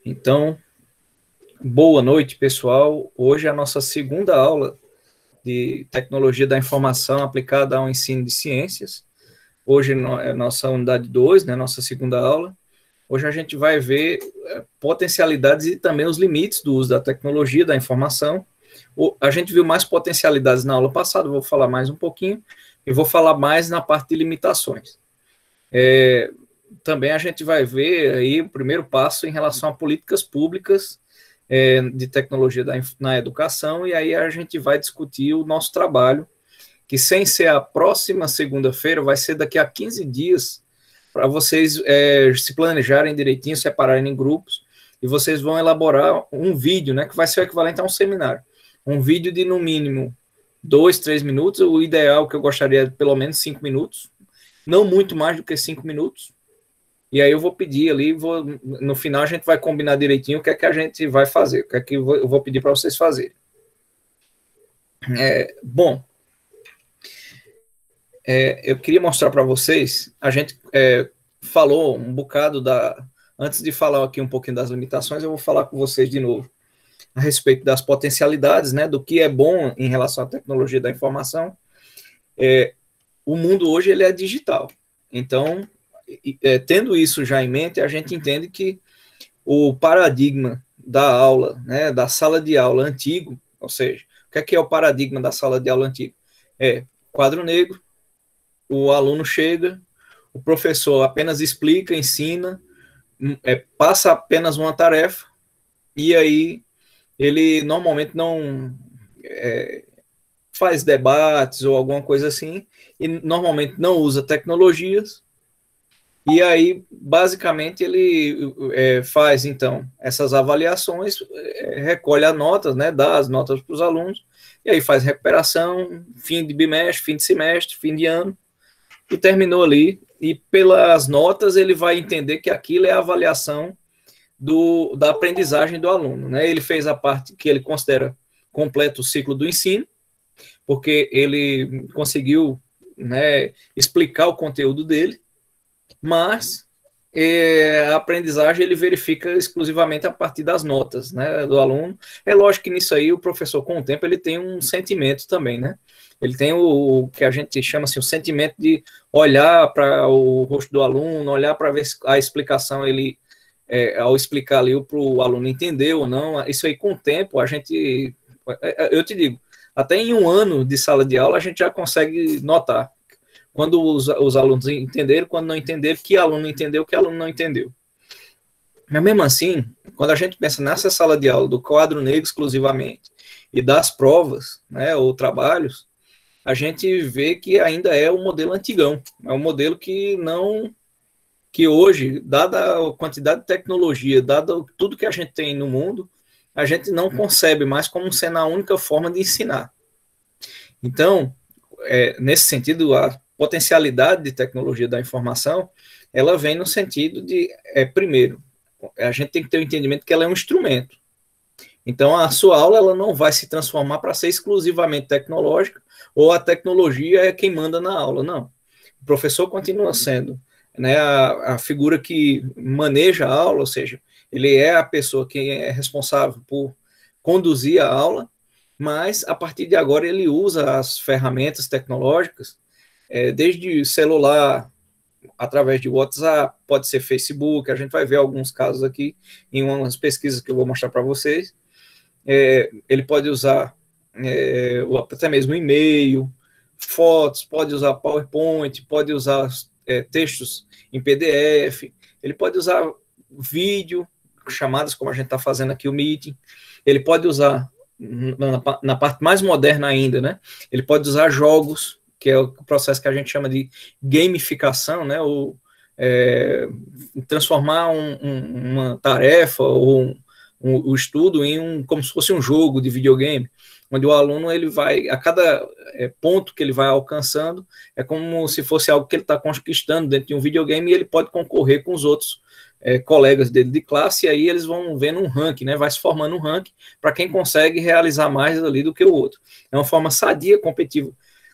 Então, boa noite, pessoal. Hoje é a nossa segunda aula de tecnologia da informação aplicada ao ensino de ciências. Hoje é a nossa unidade 2, né, nossa segunda aula. Hoje a gente vai ver potencialidades e também os limites do uso da tecnologia da informação. A gente viu mais potencialidades na aula passada, vou falar mais um pouquinho, e vou falar mais na parte de limitações. Também a gente vai ver aí o primeiro passo em relação a políticas públicas de tecnologia na educação, e aí a gente vai discutir o nosso trabalho, que sem ser a próxima segunda-feira, vai ser daqui a 15 dias, para vocês se planejarem direitinho, separarem em grupos, e vocês vão elaborar um vídeo, né, que vai ser o equivalente a um seminário. Um vídeo de, no mínimo, 2, 3 minutos, o ideal que eu gostaria de pelo menos 5 minutos, não muito mais do que 5 minutos, e aí eu vou pedir ali, no final a gente vai combinar direitinho o que é que a gente vai fazer, o que é que eu vou pedir para vocês fazerem. Bom, eu queria mostrar para vocês, a gente falou um bocado antes de falar aqui um pouquinho das limitações, eu vou falar com vocês de novo a respeito das potencialidades, né, do que é bom em relação à tecnologia da informação. O mundo hoje ele é digital, então, tendo isso já em mente, a gente entende que o paradigma da aula, né, da sala de aula antigo, ou seja, o que é o paradigma da sala de aula antigo? Quadro negro, o aluno chega, o professor apenas explica, ensina, passa apenas uma tarefa, e aí ele normalmente não faz debates ou alguma coisa assim, e normalmente não usa tecnologias, e aí, basicamente, ele faz, então, essas avaliações, recolhe as notas, né, dá as notas para os alunos, e aí faz recuperação, fim de bimestre, fim de semestre, fim de ano, e terminou ali, e pelas notas ele vai entender que aquilo é a avaliação da aprendizagem do aluno, né? Ele fez a parte que ele considera completo o ciclo do ensino, porque ele conseguiu, né, explicar o conteúdo dele, mas a aprendizagem ele verifica exclusivamente a partir das notas, né, do aluno. É lógico que nisso aí o professor, com o tempo, ele tem um sentimento também, né? Ele tem o que a gente chama assim, o sentimento de olhar para o rosto do aluno, olhar para ver a explicação, ele, ao explicar ali para o aluno entender ou não. Isso aí, com o tempo, a gente, eu te digo, até em um ano de sala de aula, a gente já consegue notar quando os alunos entenderam, quando não entenderam, que aluno entendeu, que aluno não entendeu. Mas mesmo assim, quando a gente pensa nessa sala de aula do quadro negro exclusivamente e das provas, né, ou trabalhos, a gente vê que ainda é um modelo antigão, é um modelo que hoje, dada a quantidade de tecnologia, dado tudo que a gente tem no mundo, a gente não concebe mais como sendo a única forma de ensinar. Então, nesse sentido, a potencialidade de tecnologia da informação, ela vem no sentido de, primeiro, a gente tem que ter o entendimento que ela é um instrumento. Então, a sua aula ela não vai se transformar para ser exclusivamente tecnológica, ou a tecnologia é quem manda na aula, não. O professor continua sendo, né, a figura que maneja a aula, ou seja, ele é a pessoa que é responsável por conduzir a aula, mas a partir de agora ele usa as ferramentas tecnológicas, desde celular, através de WhatsApp, pode ser Facebook, a gente vai ver alguns casos aqui em umas pesquisas que eu vou mostrar para vocês. Ele pode usar até mesmo e-mail, fotos, pode usar PowerPoint, pode usar textos em PDF, ele pode usar vídeo, chamadas como a gente está fazendo aqui o Meeting, ele pode usar, na parte mais moderna ainda, né, ele pode usar jogos, que é o processo que a gente chama de gamificação, né, ou transformar uma tarefa ou o estudo em como se fosse um jogo de videogame, onde o aluno ele vai, a cada ponto que ele vai alcançando, é como se fosse algo que ele está conquistando dentro de um videogame, e ele pode concorrer com os outros colegas dele de classe, e aí eles vão vendo um ranking, né, vai se formando um ranking para quem consegue realizar mais ali do que o outro. É uma forma sadia,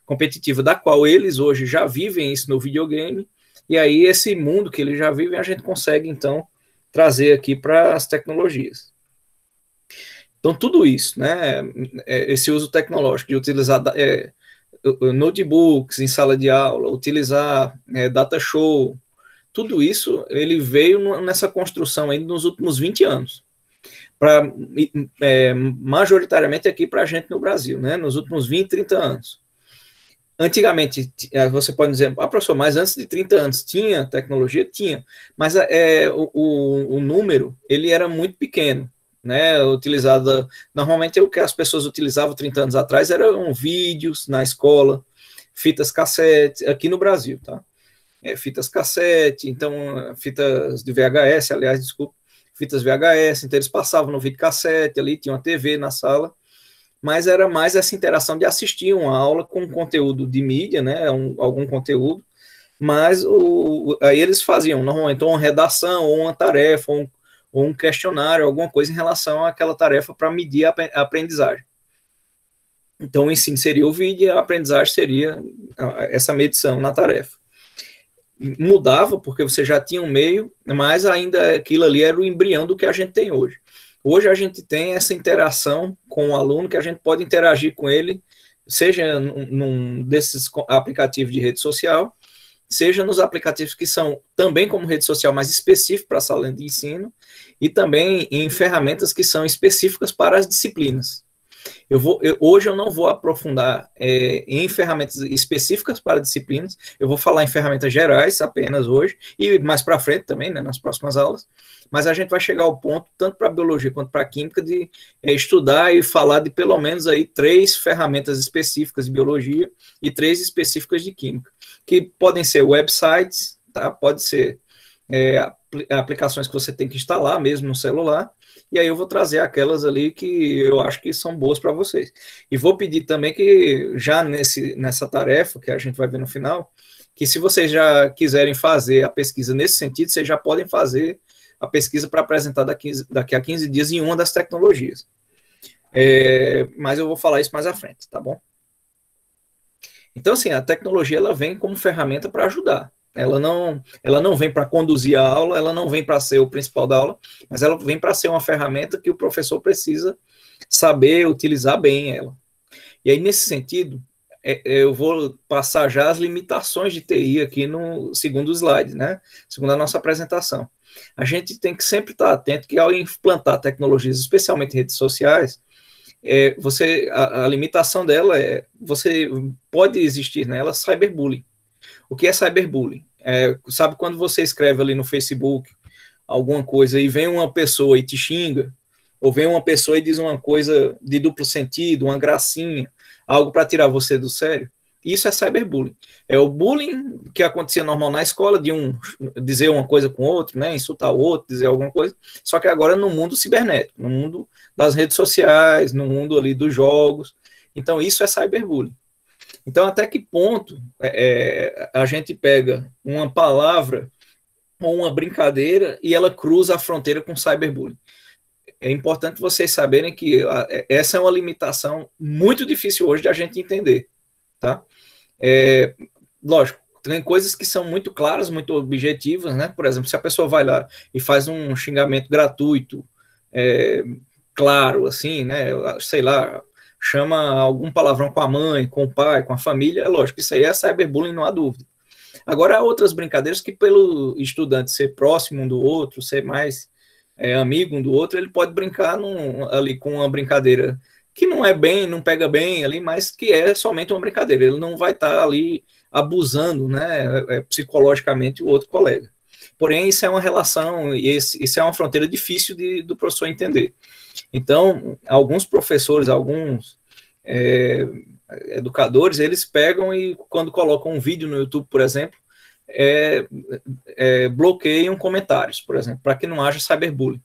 competitiva, da qual eles hoje já vivem isso no videogame, e aí esse mundo que eles já vivem, a gente consegue, então, trazer aqui para as tecnologias. Então, tudo isso, né, esse uso tecnológico de utilizar notebooks em sala de aula, utilizar data show, tudo isso ele veio nessa construção aí nos últimos 20 anos, majoritariamente aqui para a gente no Brasil, né, nos últimos 20, 30 anos. Antigamente, você pode dizer, professor, mas antes de 30 anos tinha tecnologia? Tinha, mas o número, ele era muito pequeno, né, utilizada, normalmente o que as pessoas utilizavam 30 anos atrás eram vídeos na escola, fitas cassete, aqui no Brasil, tá? Fitas cassete, então, fitas de VHS, aliás, desculpa, fitas VHS, então eles passavam no videocassete ali, tinha uma TV na sala, mas era mais essa interação de assistir uma aula com conteúdo de mídia, né, algum conteúdo, mas aí eles faziam normalmente uma redação, ou uma tarefa, ou um questionário, alguma coisa em relação àquela tarefa para medir a aprendizagem. Então o ensino seria o vídeo e a aprendizagem seria essa medição na tarefa. Mudava porque você já tinha um meio, mas ainda aquilo ali era o embrião do que a gente tem hoje. Hoje a gente tem essa interação com o aluno, que a gente pode interagir com ele, seja num desses aplicativos de rede social, seja nos aplicativos que são também como rede social, mas específicos para a sala de ensino, e também em ferramentas que são específicas para as disciplinas. Hoje eu não vou aprofundar em ferramentas específicas para disciplinas, eu vou falar em ferramentas gerais apenas hoje, e mais para frente também, né, nas próximas aulas, mas a gente vai chegar ao ponto, tanto para biologia quanto para química, de estudar e falar de pelo menos aí 3 ferramentas específicas de biologia e 3 específicas de química, que podem ser websites, tá? Pode ser aplicações que você tem que instalar mesmo no celular, e aí eu vou trazer aquelas ali que eu acho que são boas para vocês. E vou pedir também que já nessa tarefa, que a gente vai ver no final, que se vocês já quiserem fazer a pesquisa nesse sentido, vocês já podem fazer a pesquisa para apresentar daqui a 15 dias em uma das tecnologias. Mas eu vou falar isso mais à frente, tá bom? Então, assim, a tecnologia ela vem como ferramenta para ajudar. Ela não vem para conduzir a aula, ela não vem para ser o principal da aula, mas ela vem para ser uma ferramenta que o professor precisa saber utilizar bem ela. E aí, nesse sentido, eu vou passar já as limitações de TI aqui no segundo slide, né? Segundo a nossa apresentação. A gente tem que sempre estar atento que ao implantar tecnologias, especialmente redes sociais, a limitação dela você pode existir nela cyberbullying. O que é cyberbullying? Sabe quando você escreve ali no Facebook alguma coisa e vem uma pessoa e te xinga, ou vem uma pessoa e diz uma coisa de duplo sentido, uma gracinha, algo para tirar você do sério? Isso é cyberbullying. É o bullying que acontecia normal na escola, de dizer uma coisa com o outro, né, insultar o outro, dizer alguma coisa, só que agora no mundo cibernético, no mundo das redes sociais, no mundo ali dos jogos. Então isso é cyberbullying. Então, até que ponto a gente pega uma palavra ou uma brincadeira e ela cruza a fronteira com cyberbullying? É importante vocês saberem que essa é uma limitação muito difícil hoje de a gente entender, tá? Lógico, tem coisas que são muito claras, muito objetivas, né? Por exemplo, se a pessoa vai lá e faz um xingamento gratuito, claro, assim, né? Sei lá, chama algum palavrão com a mãe, com o pai, com a família, é lógico, isso aí é cyberbullying, não há dúvida. Agora, há outras brincadeiras que, pelo estudante ser próximo um do outro, ser mais amigo um do outro, ele pode brincar ali com uma brincadeira que não pega bem ali, mas que é somente uma brincadeira. Ele não vai estar ali abusando, né, psicologicamente o outro colega. Porém, isso é uma relação, e isso é uma fronteira difícil do professor entender. Então, alguns professores, alguns educadores, eles pegam e, quando colocam um vídeo no YouTube, por exemplo, bloqueiam comentários, por exemplo, para que não haja cyberbullying.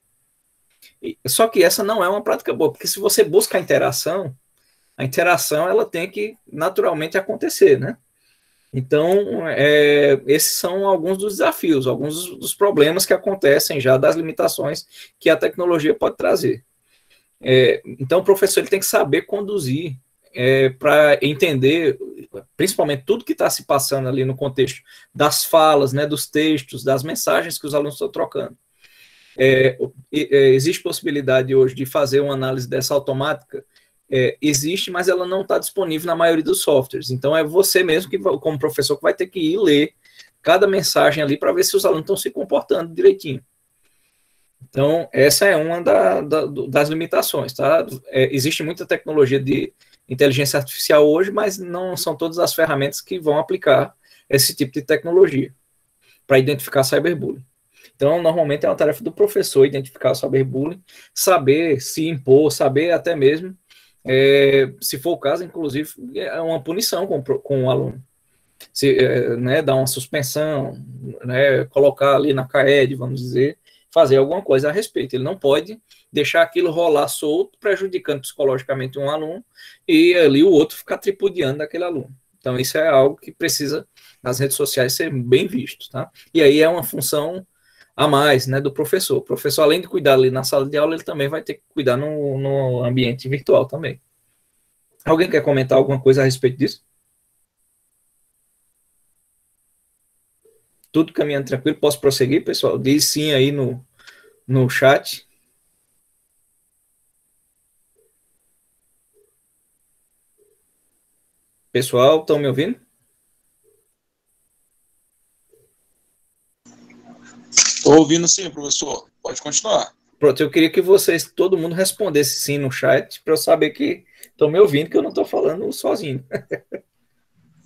Só que essa não é uma prática boa, porque se você busca a interação ela tem que naturalmente acontecer, né? Então, esses são alguns dos desafios, alguns dos problemas que acontecem já, das limitações que a tecnologia pode trazer. Então, o professor ele tem que saber conduzir para entender, principalmente, tudo que está se passando ali no contexto das falas, né, dos textos, das mensagens que os alunos estão trocando. Existe possibilidade hoje de fazer uma análise dessa automática? Existe, mas ela não está disponível na maioria dos softwares. Então, é você mesmo, que, como professor, que vai ter que ir ler cada mensagem ali para ver se os alunos estão se comportando direitinho. Então, essa é uma das limitações, tá? Existe muita tecnologia de inteligência artificial hoje, mas não são todas as ferramentas que vão aplicar esse tipo de tecnologia para identificar cyberbullying. Então, normalmente é uma tarefa do professor identificar o cyberbullying, saber se impor, saber até mesmo, se for o caso, inclusive, é uma punição com o aluno. Né, dar uma suspensão, né, colocar ali na CAED, vamos dizer, fazer alguma coisa a respeito. Ele não pode deixar aquilo rolar solto, prejudicando psicologicamente um aluno, e ali o outro ficar tripudiando daquele aluno. Então, isso é algo que precisa, nas redes sociais, ser bem visto, tá? E aí é uma função a mais, né, do professor. O professor, além de cuidar ali na sala de aula, ele também vai ter que cuidar no ambiente virtual também. Alguém quer comentar alguma coisa a respeito disso? Tudo caminhando tranquilo? Posso prosseguir, pessoal? Diz sim aí no chat. Pessoal, estão me ouvindo? Estou ouvindo sim, professor. Pode continuar. Pronto, eu queria que vocês, todo mundo respondesse sim no chat, para eu saber que estão me ouvindo, que eu não estou falando sozinho.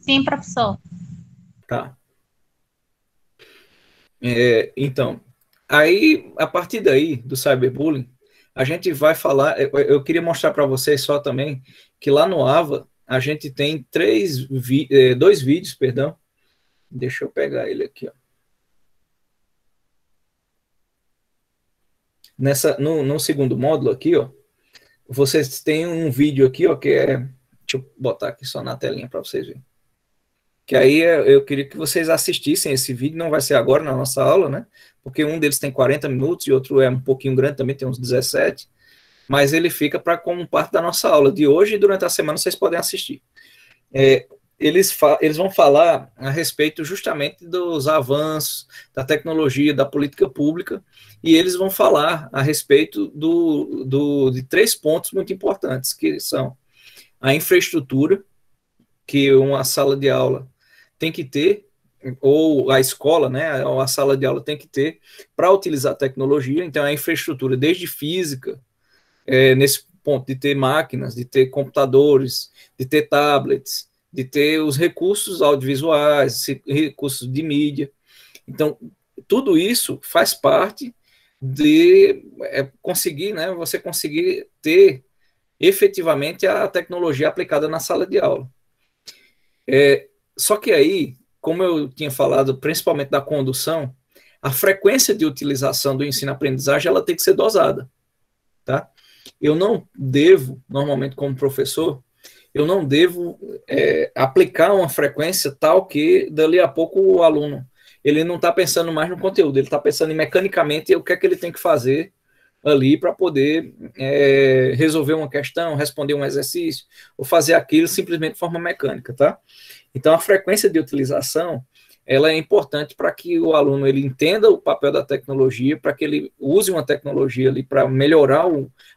Sim, professor. Tá. Então, aí, a partir daí, do cyberbullying, a gente vai falar, eu queria mostrar para vocês só também, que lá no AVA, a gente tem dois vídeos, perdão, deixa eu pegar ele aqui, ó. No segundo módulo aqui, ó, vocês têm um vídeo aqui, ó, que é, deixa eu botar aqui só na telinha para vocês verem. Que aí eu queria que vocês assistissem esse vídeo, não vai ser agora na nossa aula, né? Porque um deles tem 40 minutos e outro é um pouquinho grande, também tem uns 17, mas ele fica como parte da nossa aula de hoje, e durante a semana vocês podem assistir. Eles vão falar a respeito justamente dos avanços da tecnologia, da política pública, e eles vão falar a respeito de 3 pontos muito importantes, que são a infraestrutura, que uma sala de aula tem que ter, ou a escola, né, ou a sala de aula tem que ter para utilizar a tecnologia. Então, a infraestrutura, desde física, nesse ponto de ter máquinas, de ter computadores, de ter tablets, de ter os recursos audiovisuais, recursos de mídia. Então, tudo isso faz parte de conseguir, né, você conseguir ter efetivamente a tecnologia aplicada na sala de aula. Só que aí, como eu tinha falado, principalmente da condução, a frequência de utilização do ensino-aprendizagem ela tem que ser dosada, tá? Eu não devo, normalmente como professor, eu não devo aplicar uma frequência tal que dali a pouco o aluno ele não está pensando mais no conteúdo, ele está pensando mecanicamente o que é que ele tem que fazer ali para poder resolver uma questão, responder um exercício, ou fazer aquilo simplesmente de forma mecânica, tá? Então, a frequência de utilização, ela é importante para que o aluno ele entenda o papel da tecnologia, para que ele use uma tecnologia ali para melhorar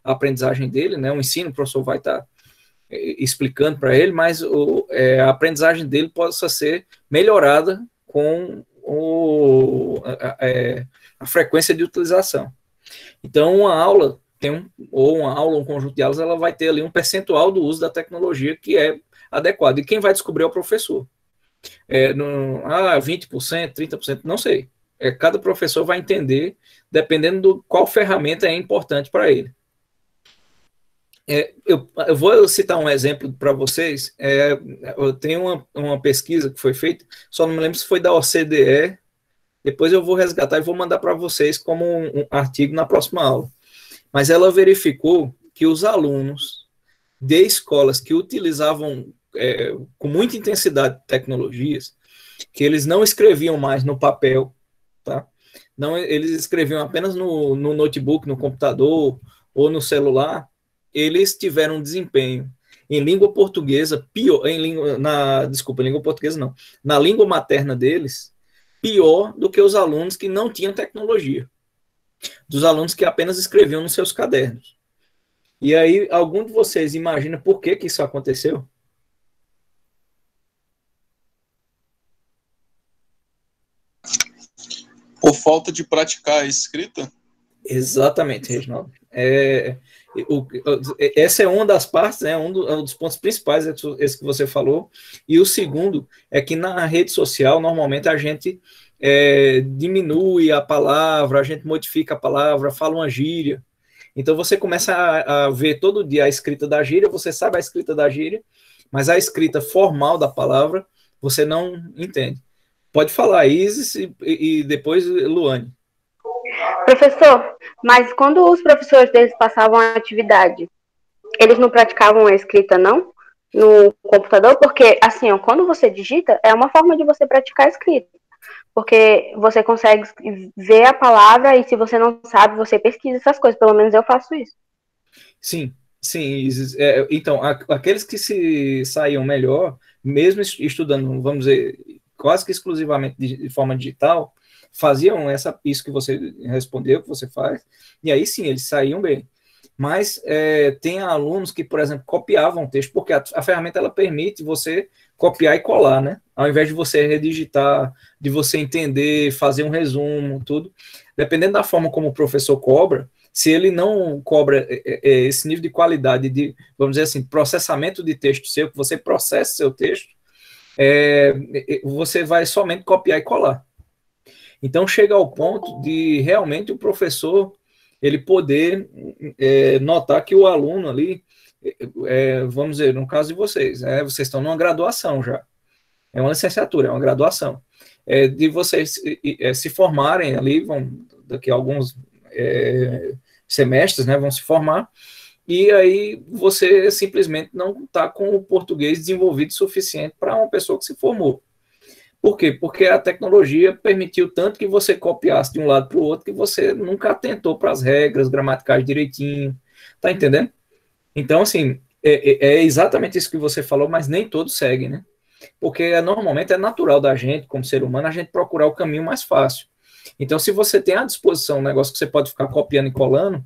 a aprendizagem dele, né? O ensino, o professor vai estar explicando para ele, mas a aprendizagem dele possa ser melhorada com a frequência de utilização. Então, uma aula um conjunto de aulas, ela vai ter ali um percentual do uso da tecnologia que é adequado. E quem vai descobrir é o professor. 20%, 30%, não sei. Cada professor vai entender, dependendo de qual ferramenta é importante para ele. Eu vou citar um exemplo para vocês. Eu tenho uma pesquisa que foi feita, só não me lembro se foi da OCDE, depois eu vou resgatar e vou mandar para vocês como um artigo na próxima aula. Mas ela verificou que os alunos de escolas que utilizavam com muita intensidade tecnologias, que eles não escreviam mais no papel, tá? Não, eles escreviam apenas no notebook, no computador ou no celular, eles tiveram um desempenho em língua portuguesa pior, língua portuguesa não, na língua materna deles, pior do que os alunos que não tinham tecnologia. dos alunos que apenas escreviam nos seus cadernos. E aí, algum de vocês imagina por que isso aconteceu? Por falta de praticar a escrita? Exatamente, Reginaldo. Essa é uma das partes, né, um dos pontos principais, esse que você falou. E o segundo é que na rede social, normalmente a gente diminui a palavra, a gente modifica a palavra, fala uma gíria. Então você começa a ver todo dia a escrita da gíria, você sabe a escrita da gíria, mas a escrita formal da palavra você não entende. Pode falar, Isis, e depois Luane. Professor, mas quando os professores deles passavam a atividade, eles não praticavam a escrita, não? No computador? Porque, assim, ó, quando você digita, é uma forma de você praticar a escrita. Porque você consegue ver a palavra e se você não sabe, você pesquisa essas coisas. Pelo menos eu faço isso. Sim, sim. Isis. Então, aqueles que se saíam melhor, mesmo estudando, vamos dizer, quase que exclusivamente de forma digital, faziam isso que você respondeu, que você faz, e aí sim, eles saíam bem. Mas tem alunos que, por exemplo, copiavam o texto, porque a ferramenta ela permite você copiar e colar, né? Ao invés de você redigitar, de você entender, fazer um resumo, tudo. Dependendo da forma como o professor cobra, se ele não cobra esse nível de qualidade de, vamos dizer assim, processamento de texto seu, que você processa seu texto, você vai somente copiar e colar. Então chega ao ponto de realmente o professor ele poder notar que o aluno ali, vamos dizer, no caso de vocês, vocês estão numa graduação já, é uma licenciatura, é uma graduação, de vocês se formarem ali, daqui a alguns semestres, né, vão se formar, e aí você simplesmente não está com o português desenvolvido o suficiente para uma pessoa que se formou. Por quê? Porque a tecnologia permitiu tanto que você copiasse de um lado para o outro que você nunca atentou para as regras gramaticais direitinho. Tá entendendo? Então, assim, é exatamente isso que você falou, mas nem todos seguem, né? Porque normalmente é natural da gente, como ser humano, a gente procurar o caminho mais fácil. Então, se você tem à disposição um negócio que você pode ficar copiando e colando,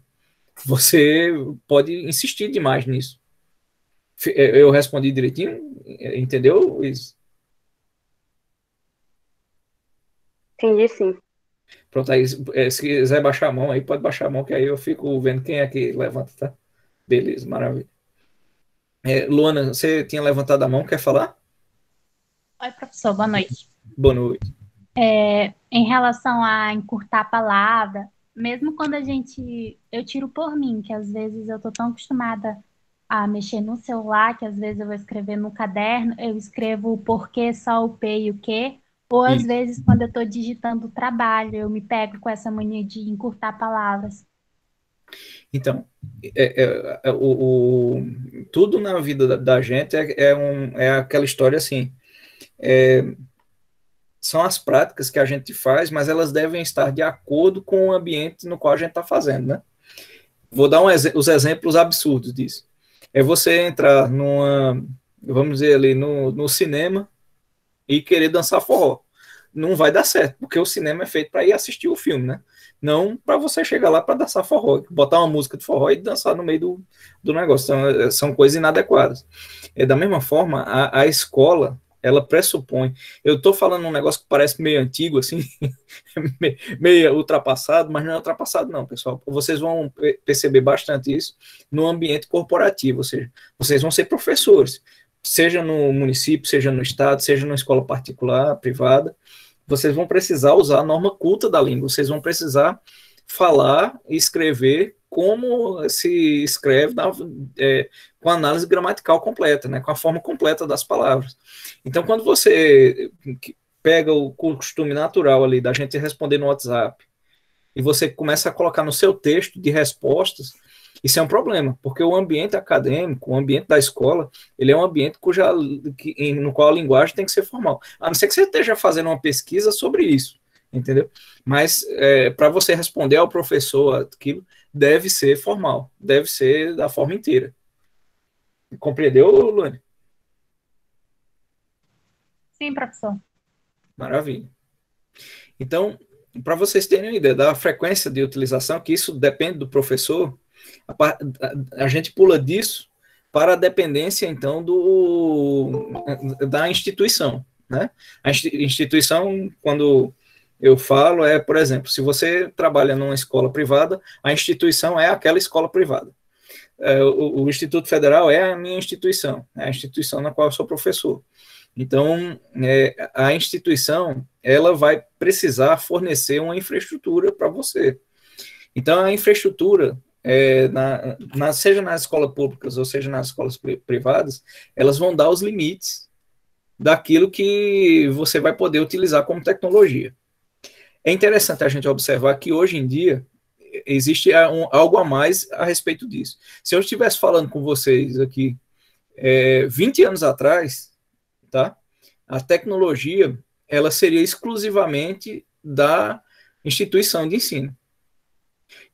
você pode insistir demais nisso. Eu respondi direitinho? Entendeu, Luiz? Entendi, sim. Pronto, aí se quiser baixar a mão, aí pode baixar a mão, que aí eu fico vendo quem é que levanta, tá? Beleza, maravilha. Luana, você tinha levantado a mão, quer falar? Oi, professor, boa noite. Boa noite. Em relação a encurtar a palavra, mesmo quando eu tiro por mim, que às vezes eu tô tão acostumada a mexer no celular, que às vezes eu vou escrever no caderno, eu escrevo o porquê, só o P e o quê, ou às vezes quando eu tô digitando trabalho, eu me pego com essa mania de encurtar palavras. Então, tudo na vida da gente é aquela história assim, são as práticas que a gente faz, mas elas devem estar de acordo com o ambiente no qual a gente está fazendo, né? Vou dar os exemplos absurdos disso. É você entrar vamos dizer ali, no cinema e querer dançar forró. Não vai dar certo, porque o cinema é feito para ir assistir o filme, né? Não para você chegar lá para dançar forró, botar uma música de forró e dançar no meio do negócio. Então, são coisas inadequadas. Da mesma forma, a escola, ela pressupõe. Eu estou falando um negócio que parece meio antigo, assim, meio ultrapassado, mas não é ultrapassado, não, pessoal. Vocês vão perceber bastante isso no ambiente corporativo, ou seja, vocês vão ser professores, seja no município, seja no estado, seja numa escola particular, privada, vocês vão precisar usar a norma culta da língua, vocês vão precisar falar e escrever como se escreve com a análise gramatical completa, né, com a forma completa das palavras. Então, quando você pega o costume natural ali da gente responder no WhatsApp e você começa a colocar no seu texto de respostas, isso é um problema, porque o ambiente acadêmico, o ambiente da escola, ele é um ambiente no qual a linguagem tem que ser formal. A não ser que você esteja fazendo uma pesquisa sobre isso, entendeu? Mas para você responder ao professor aquilo, deve ser formal, deve ser da forma inteira. Compreendeu, Luane? Sim, professor. Maravilha. Então, para vocês terem uma ideia da frequência de utilização, que isso depende do professor, a gente pula disso para a dependência, então, da instituição, né? A instituição, quando eu falo, por exemplo, se você trabalha numa escola privada, a instituição é aquela escola privada. O Instituto Federal é a minha instituição, é a instituição na qual eu sou professor. Então, a instituição, ela vai precisar fornecer uma infraestrutura para você. Então, a infraestrutura, seja nas escolas públicas ou seja nas escolas privadas, elas vão dar os limites daquilo que você vai poder utilizar como tecnologia. É interessante a gente observar que, hoje em dia, existe algo a mais a respeito disso. Se eu estivesse falando com vocês aqui 20 anos atrás, tá? A tecnologia, ela seria exclusivamente da instituição de ensino.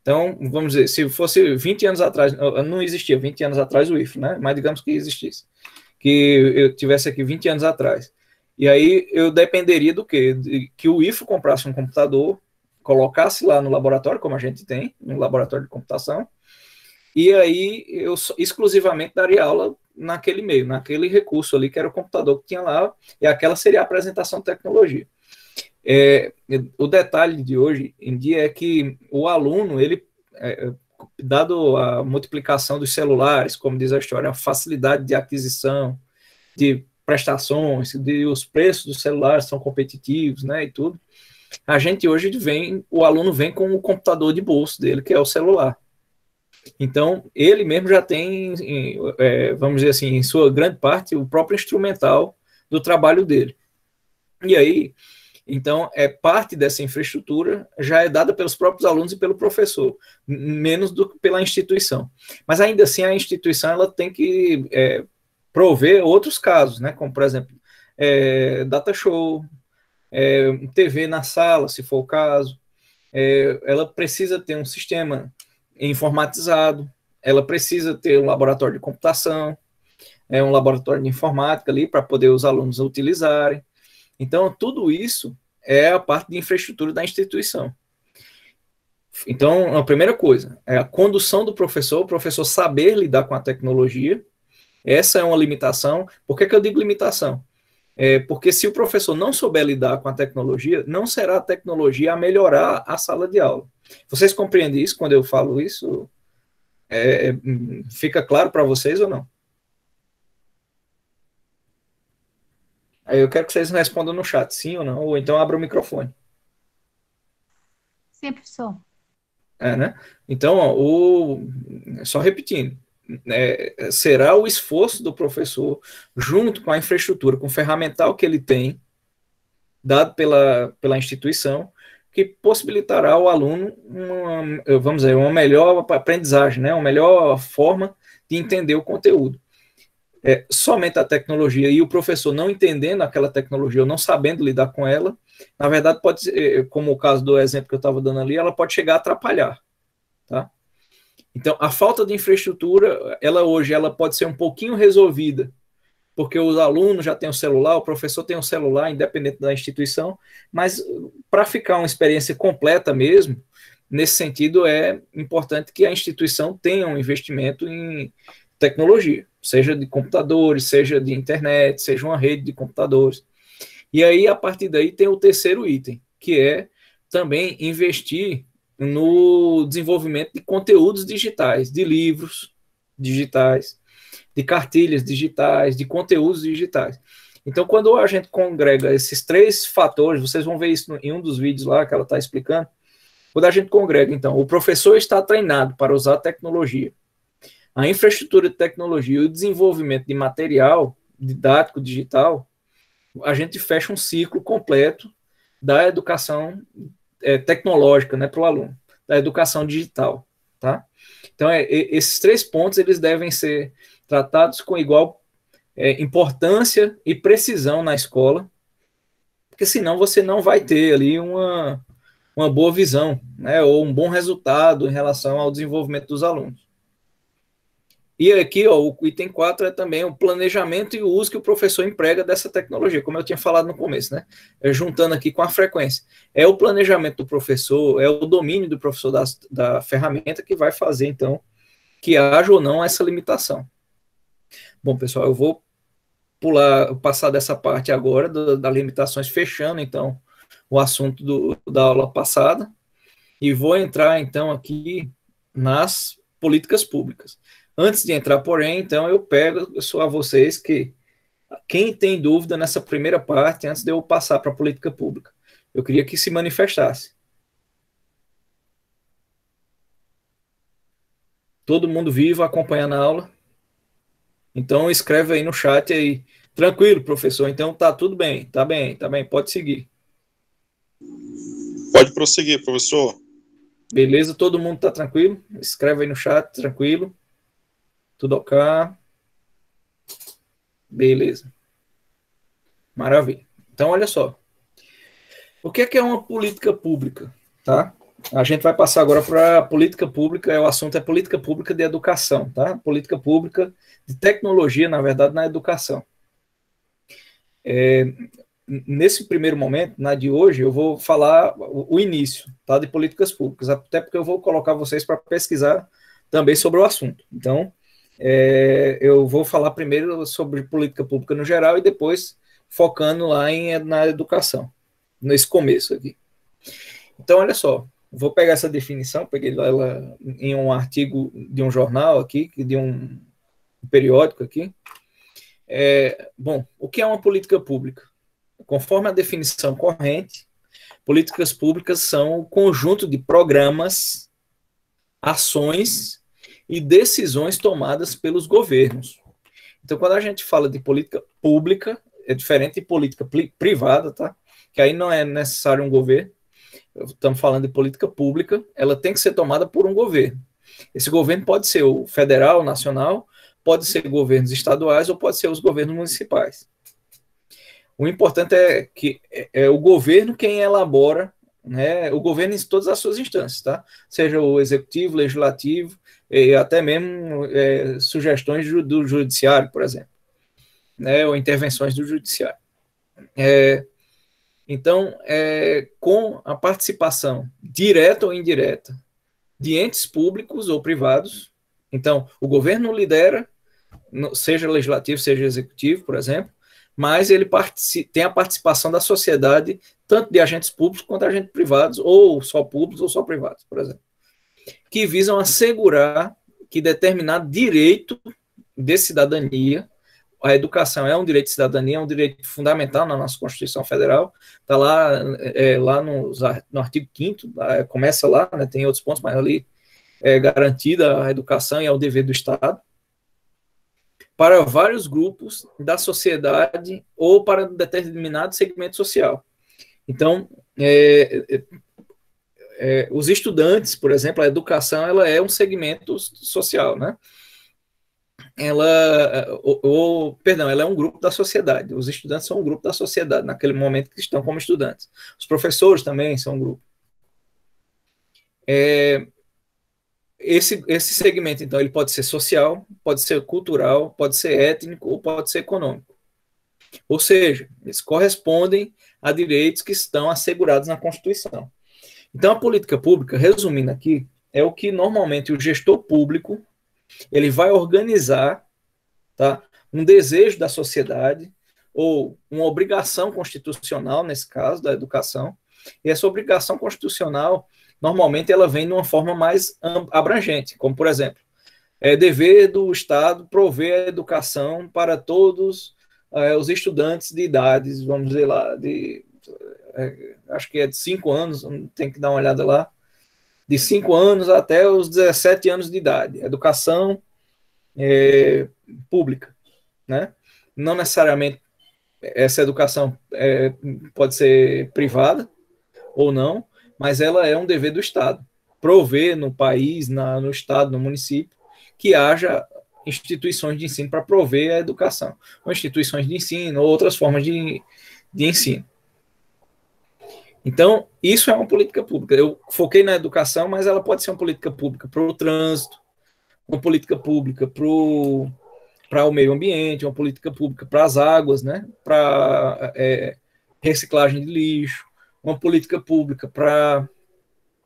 Então, vamos dizer, se fosse 20 anos atrás, não existia 20 anos atrás o IF, né? Mas digamos que existisse, que eu tivesse aqui 20 anos atrás. E aí eu dependeria do quê? Que o IF comprasse um computador, colocasse lá no laboratório, como a gente tem, no laboratório de computação, e aí eu exclusivamente daria aula naquele meio, naquele recurso ali, que era o computador que tinha lá, e aquela seria a apresentação de tecnologia. O detalhe de hoje em dia é que o aluno, ele, dado a multiplicação dos celulares, como diz a história, a facilidade de aquisição, de prestações, os preços dos celulares são competitivos, né, e tudo, o aluno vem com o computador de bolso dele, que é o celular. Então, ele mesmo já tem, vamos dizer assim, em sua grande parte, o próprio instrumental do trabalho dele. E aí, então, parte dessa infraestrutura já é dada pelos próprios alunos e pelo professor, menos do que pela instituição. Mas, ainda assim, a instituição ela tem que prover outros casos, né? Como, por exemplo, data show, TV na sala, se for o caso. Ela precisa ter um sistema informatizado, ela precisa ter um laboratório de computação, um laboratório de informática ali para poder os alunos utilizarem. Então, tudo isso é a parte de infraestrutura da instituição. Então, a primeira coisa é a condução do professor, o professor saber lidar com a tecnologia. Essa é uma limitação. Por que eu digo limitação? Porque se o professor não souber lidar com a tecnologia, não será a tecnologia a melhorar a sala de aula. Vocês compreendem isso quando eu falo isso? Fica claro para vocês ou não? Aí eu quero que vocês respondam no chat, sim ou não, ou então abra o microfone. Sim, professor. Né? Então, só repetindo, será o esforço do professor, junto com a infraestrutura, com o ferramental que ele tem, dado pela instituição, que possibilitará ao aluno uma melhor aprendizagem, né? Uma melhor forma de entender o conteúdo. Somente a tecnologia e o professor não entendendo aquela tecnologia ou não sabendo lidar com ela, na verdade, pode ser, como o caso do exemplo que eu estava dando ali, ela pode chegar a atrapalhar. Tá? Então, a falta de infraestrutura, hoje ela pode ser um pouquinho resolvida, porque os alunos já têm o celular, o professor tem o celular, independente da instituição, mas para ficar uma experiência completa mesmo, nesse sentido, é importante que a instituição tenha um investimento em tecnologia, seja de computadores, seja de internet, seja uma rede de computadores. E aí, a partir daí, tem o terceiro item, que é também investir no desenvolvimento de conteúdos digitais, de livros digitais, de cartilhas digitais, de conteúdos digitais. Então, quando a gente congrega esses três fatores, vocês vão ver isso em um dos vídeos lá que ela está explicando, quando a gente congrega, então, o professor está treinado para usar a tecnologia, a infraestrutura de tecnologia e o desenvolvimento de material didático digital, a gente fecha um ciclo completo da educação tecnológica, né, para o aluno, da educação digital, tá? Então, esses três pontos, eles devem ser tratados com igual importância e precisão na escola, porque senão você não vai ter ali uma boa visão, né, ou um bom resultado em relação ao desenvolvimento dos alunos. E aqui, ó, o item 4 é também o planejamento e o uso que o professor emprega dessa tecnologia, como eu tinha falado no começo, né? Juntando aqui com a frequência. É o planejamento do professor, é o domínio do professor da ferramenta que vai fazer, então, que haja ou não essa limitação. Bom, pessoal, eu vou passar dessa parte agora, das limitações, fechando, então, o assunto da aula passada, e vou entrar, então, aqui nas políticas públicas. Antes de entrar, porém, então, eu peço a vocês que, quem tem dúvida nessa primeira parte, antes de eu passar para a política pública, eu queria que se manifestasse. Todo mundo vivo acompanhando a aula? Então, escreve aí no chat aí. Tranquilo, professor, então tá tudo bem, tá bem, pode seguir. Pode prosseguir, professor. Beleza, todo mundo tá tranquilo? Escreve aí no chat, tranquilo. Tudo ok? Beleza. Maravilha. Então, olha só. O que é uma política pública? Tá? A gente vai passar agora para a política pública, o assunto é política pública de educação, tá? Política pública de tecnologia, na verdade, na educação. Nesse primeiro momento, na de hoje, eu vou falar o início, tá, de políticas públicas, até porque eu vou colocar vocês para pesquisar também sobre o assunto. Então, eu vou falar primeiro sobre política pública no geral e depois focando lá na educação, nesse começo aqui. Então, olha só, vou pegar essa definição, peguei ela em um artigo de um jornal aqui, de um periódico aqui. Bom, o que é uma política pública? Conforme a definição corrente, políticas públicas são o conjunto de programas, ações e decisões tomadas pelos governos. Então, quando a gente fala de política pública, é diferente de política privada, tá? Que aí não é necessário um governo. Estamos falando de política pública, ela tem que ser tomada por um governo. Esse governo pode ser o federal, o nacional, pode ser governos estaduais ou pode ser os governos municipais. O importante é que é o governo quem elabora, né, o governo em todas as suas instâncias, tá? Seja o executivo, legislativo, e até mesmo sugestões do judiciário, por exemplo, né, ou intervenções do judiciário. Então, com a participação direta ou indireta de entes públicos ou privados, então, o governo lidera, seja legislativo, seja executivo, por exemplo, mas ele tem a participação da sociedade, tanto de agentes públicos quanto de agentes privados, ou só públicos ou só privados, por exemplo, que visam assegurar que determinado direito de cidadania, a educação é um direito de cidadania, é um direito fundamental na nossa Constituição Federal, está lá no artigo 5º, começa lá, né, tem outros pontos, mas ali é garantida a educação e é o dever do Estado, para vários grupos da sociedade ou para determinado segmento social. Então, os estudantes, por exemplo, a educação, ela é um segmento social, né? Ela é um grupo da sociedade. Os estudantes são um grupo da sociedade, naquele momento que estão como estudantes. Os professores também são um grupo. Esse segmento, então, ele pode ser social, pode ser cultural, pode ser étnico ou pode ser econômico. Ou seja, eles correspondem a direitos que estão assegurados na Constituição. Então, a política pública, resumindo aqui, é o que normalmente o gestor público ele vai organizar, tá, um desejo da sociedade ou uma obrigação constitucional, nesse caso, da educação, e essa obrigação constitucional normalmente ela vem de uma forma mais abrangente, como, por exemplo, é dever do Estado prover a educação para todos os estudantes de idades, vamos dizer lá, acho que é de 5 anos, tem que dar uma olhada lá, de 5 anos até os 17 anos de idade, educação pública, né? Não necessariamente essa educação pode ser privada ou não, mas ela é um dever do Estado, prover no país, no Estado, no município, que haja instituições de ensino para prover a educação, ou instituições de ensino, ou outras formas de ensino. Então, isso é uma política pública. Eu foquei na educação, mas ela pode ser uma política pública para o trânsito, uma política pública para o meio ambiente, uma política pública para as águas, né? Para reciclagem de lixo, uma política pública para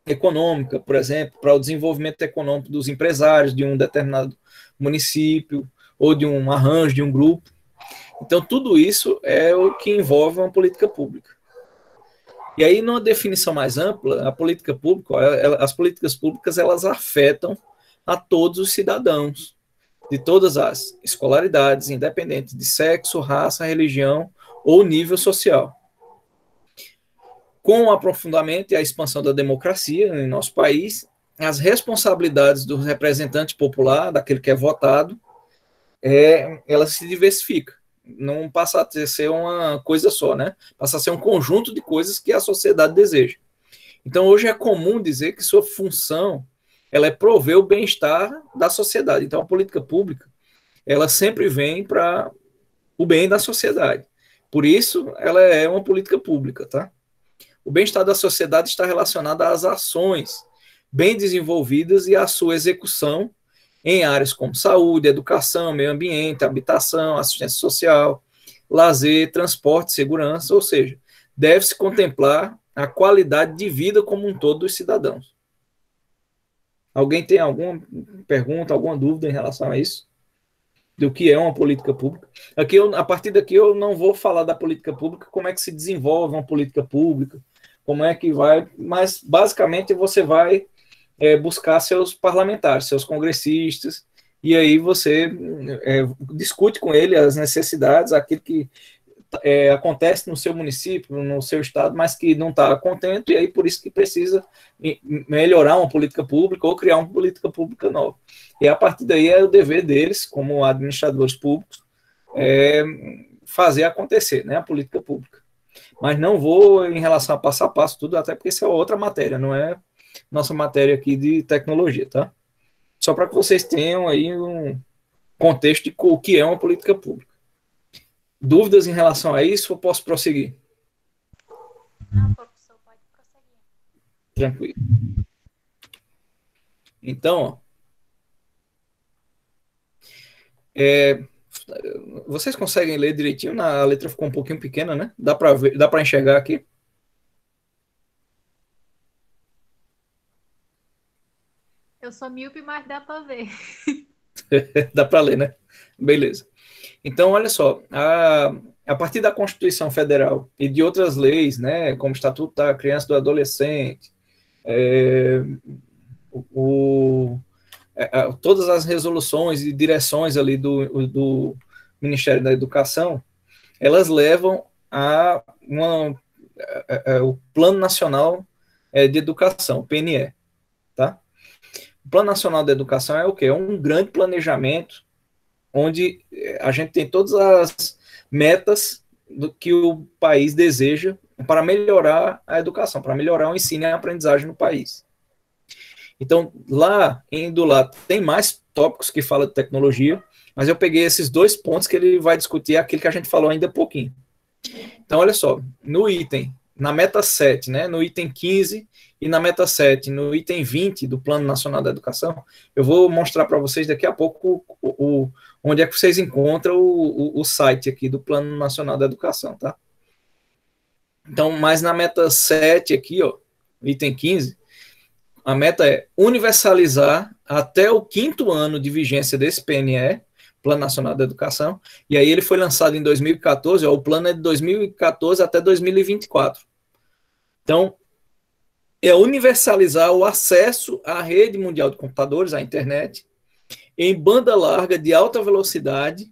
econômica, por exemplo, para o desenvolvimento econômico dos empresários de um determinado município ou de um arranjo, de um grupo. Então, tudo isso é o que envolve uma política pública. E aí, numa definição mais ampla, a política pública, as políticas públicas, elas afetam a todos os cidadãos, de todas as escolaridades, independente de sexo, raça, religião ou nível social. Com o aprofundamento e a expansão da democracia em nosso país, as responsabilidades do representante popular, daquele que é votado, elas se diversificam. Não passa a ser uma coisa só, né? Passa a ser um conjunto de coisas que a sociedade deseja. Então, hoje é comum dizer que sua função ela é prover o bem-estar da sociedade. Então, a política pública, ela sempre vem para o bem da sociedade. Por isso, ela é uma política pública, tá? O bem-estar da sociedade está relacionado às ações bem desenvolvidas e à sua execução em áreas como saúde, educação, meio ambiente, habitação, assistência social, lazer, transporte, segurança, ou seja, deve-se contemplar a qualidade de vida como um todo dos cidadãos. Alguém tem alguma pergunta, alguma dúvida em relação a isso? Do que é uma política pública? Aqui a partir daqui eu não vou falar da política pública, como é que se desenvolve uma política pública, como é que vai, mas basicamente você vai buscar seus parlamentares, seus congressistas, e aí você discute com ele as necessidades, aquilo que acontece no seu município, no seu estado, mas que não está contente, e aí por isso que precisa melhorar uma política pública ou criar uma política pública nova. E a partir daí é o dever deles, como administradores públicos, fazer acontecer, né, a política pública. Mas não vou em relação a passo, tudo, até porque isso é outra matéria, não é nossa matéria aqui de tecnologia, tá? Só para que vocês tenham aí um contexto de o que é uma política pública. Dúvidas em relação a isso, ou posso prosseguir? Não, professor, pode prosseguir. Tranquilo. Então, vocês conseguem ler direitinho? A letra ficou um pouquinho pequena, né? Dá para ver, dá para enxergar aqui? Eu sou míope, mas dá para ver. Dá para ler, né? Beleza. Então, olha só, a partir da Constituição Federal e de outras leis, né, como o Estatuto da Criança e do Adolescente, todas as resoluções e direções ali do Ministério da Educação, elas levam a o Plano Nacional de Educação, o PNE, tá? O Plano Nacional de Educação é o quê? É um grande planejamento onde a gente tem todas as metas do que o país deseja para melhorar a educação, para melhorar o ensino e a aprendizagem no país. Então, indo lá, tem mais tópicos que falam de tecnologia, mas eu peguei esses 2 pontos que ele vai discutir, aquilo que a gente falou ainda há pouquinho. Então, olha só, na meta 7, né, no item 15 e na meta 7, no item 20 do Plano Nacional da Educação, eu vou mostrar para vocês daqui a pouco onde é que vocês encontram o site aqui do Plano Nacional da Educação, tá? Então, mas na meta 7 aqui, ó, item 15, a meta é universalizar até o 5º ano de vigência desse PNE, Plano Nacional da Educação, e aí ele foi lançado em 2014, ó, o plano é de 2014 até 2024. Então, é universalizar o acesso à rede mundial de computadores, à internet, em banda larga de alta velocidade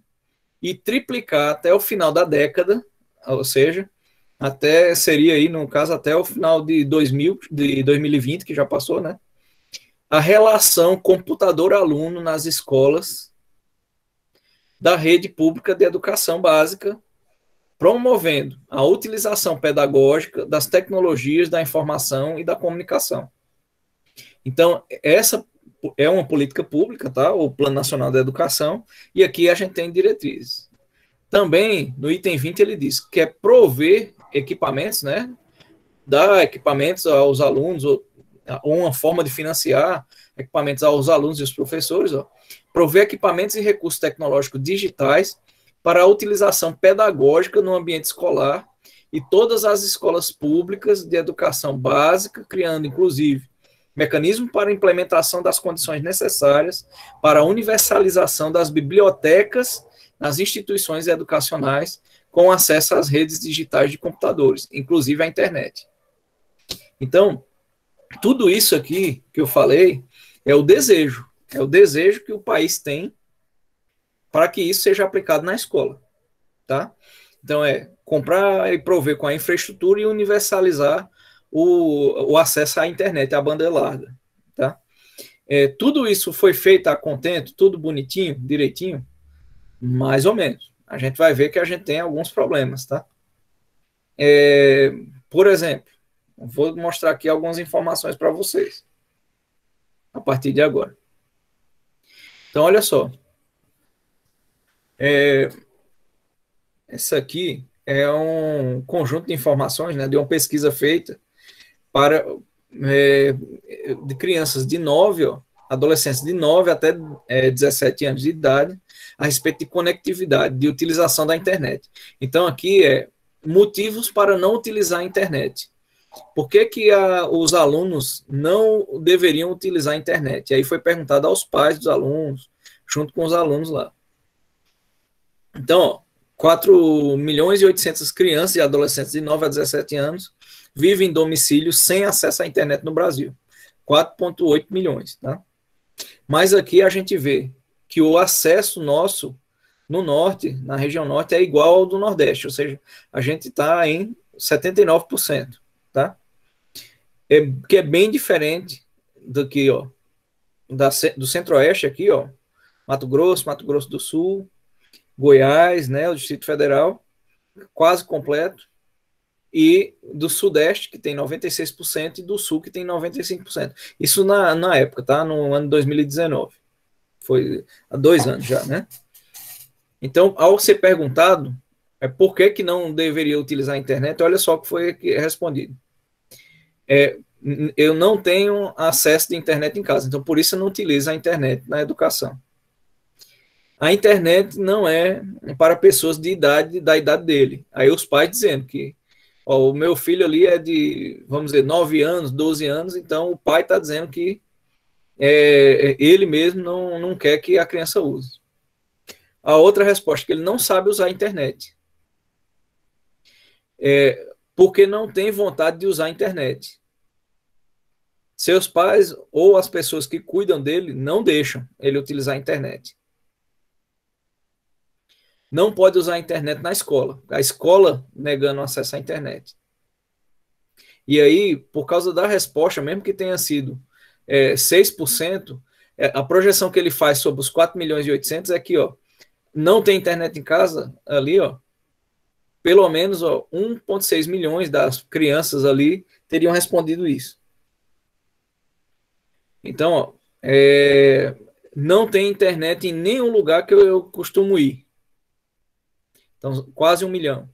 e triplicar até o final da década, ou seja, seria aí, no caso, até o final de 2020, que já passou, né? A relação computador-aluno nas escolas da rede pública de educação básica, promovendo a utilização pedagógica das tecnologias da informação e da comunicação. Então, essa é uma política pública, tá? O Plano Nacional da Educação, e aqui a gente tem diretrizes. Também, no item 20, ele diz que é prover equipamentos, né? Dar equipamentos aos alunos, ou uma forma de financiar equipamentos aos alunos e os professores, ó, prover equipamentos e recursos tecnológicos digitais para a utilização pedagógica no ambiente escolar e todas as escolas públicas de educação básica, criando, inclusive, mecanismo para a implementação das condições necessárias para a universalização das bibliotecas nas instituições educacionais com acesso às redes digitais de computadores, inclusive à internet. Então, tudo isso aqui que eu falei é o desejo que o país tem para que isso seja aplicado na escola, tá? Então, comprar e prover com a infraestrutura e universalizar o acesso à internet, à banda larga, tá? Tudo isso foi feito a contento, tudo bonitinho, direitinho? Mais ou menos. A gente vai ver que a gente tem alguns problemas, tá? Por exemplo, vou mostrar aqui algumas informações para vocês, a partir de agora. Então, olha só. Essa aqui é um conjunto de informações, né, de uma pesquisa feita para de crianças de 9, adolescentes de 9 até 17 anos de idade, a respeito de conectividade, de utilização da internet. Então, aqui motivos para não utilizar a internet. Por que os alunos não deveriam utilizar a internet? E aí foi perguntado aos pais dos alunos, junto com os alunos lá. Então, 4.800.000 crianças e adolescentes de 9 a 17 anos vivem em domicílios sem acesso à internet no Brasil. 4,8 milhões, tá? Mas aqui a gente vê que o acesso nosso no norte, na região norte, é igual ao do Nordeste, ou seja, a gente está em 79%, tá? Que é bem diferente do que, do Centro-Oeste aqui, Mato Grosso do Sul, Goiás, né, o Distrito Federal, quase completo, e do Sudeste, que tem 96%, e do Sul, que tem 95%. Isso na época, tá? No ano 2019. Foi há 2 anos já, né? Então, ao ser perguntado por que não deveria utilizar a internet, olha só o que foi respondido. Eu não tenho acesso de internet em casa, então por isso eu não utilizo a internet na educação. A internet não é para pessoas da idade dele. Aí os pais dizendo que o meu filho ali é de, vamos dizer, 9 anos, 12 anos, então o pai está dizendo que ele mesmo não quer que a criança use. A outra resposta, que ele não sabe usar a internet. Porque não tem vontade de usar a internet. Seus pais ou as pessoas que cuidam dele não deixam ele utilizar a internet. Não pode usar a internet na escola. A escola negando acesso à internet. E aí, por causa da resposta, mesmo que tenha sido 6%, a projeção que ele faz sobre os 4.800.000 é que, não tem internet em casa, ali, pelo menos 1,6 milhões das crianças ali teriam respondido isso. Então, não tem internet em nenhum lugar que eu costumo ir. Então, quase 1 milhão.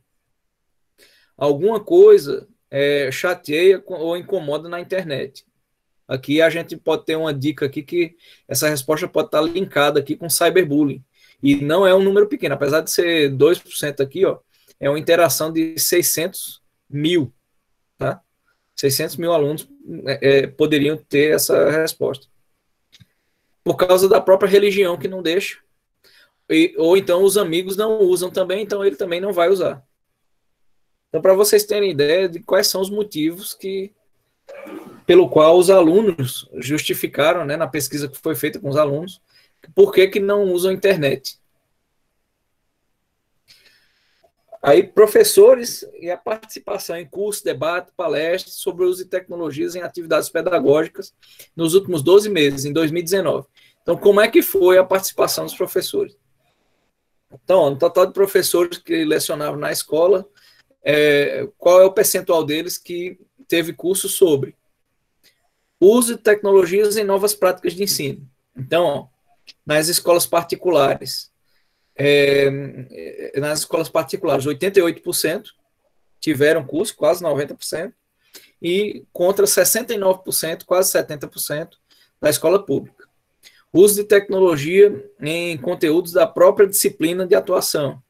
Alguma coisa chateia ou incomoda na internet. Aqui a gente pode ter uma dica aqui que essa resposta pode estar linkada aqui com cyberbullying. E não é um número pequeno, apesar de ser 2% aqui, é uma interação de 600 mil, tá? 600 mil alunos poderiam ter essa resposta. Por causa da própria religião que não deixa. Ou então os amigos não usam também, então ele também não vai usar. Então, para vocês terem ideia de quais são os motivos pelo qual os alunos justificaram, né, na pesquisa que foi feita com os alunos, por que não usam a internet. Aí, professores e a participação em cursos, debate, palestras sobre o uso de tecnologias em atividades pedagógicas nos últimos 12 meses, em 2019. Então, como é que foi a participação dos professores? Então, no total de professores que lecionavam na escola, qual é o percentual deles que teve curso sobre uso de tecnologias em novas práticas de ensino? Então, nas escolas particulares, 88% tiveram curso, quase 90%, e contra 69%, quase 70% da escola pública. Uso de tecnologia em conteúdos da própria disciplina de atuação,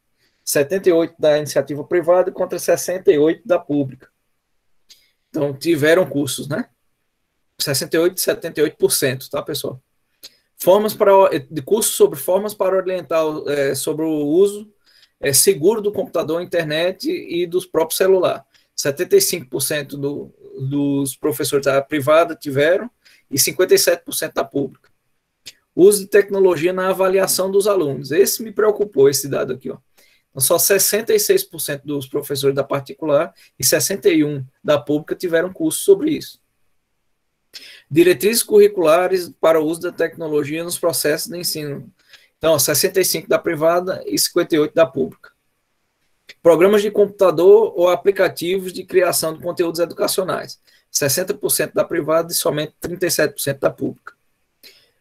78% da iniciativa privada contra 68% da pública. Então, tiveram cursos, né? 68% e 78%, tá, pessoal? De cursos sobre formas para orientar sobre o uso seguro do computador, internet e dos próprios celular. 75% dos professores da privada tiveram e 57% da pública. Uso de tecnologia na avaliação dos alunos. Esse me preocupou, esse dado aqui, ó. Então, só 66% dos professores da particular e 61% da pública tiveram curso sobre isso. Diretrizes curriculares para o uso da tecnologia nos processos de ensino. Então, 65% da privada e 58% da pública. Programas de computador ou aplicativos de criação de conteúdos educacionais. 60% da privada e somente 37% da pública.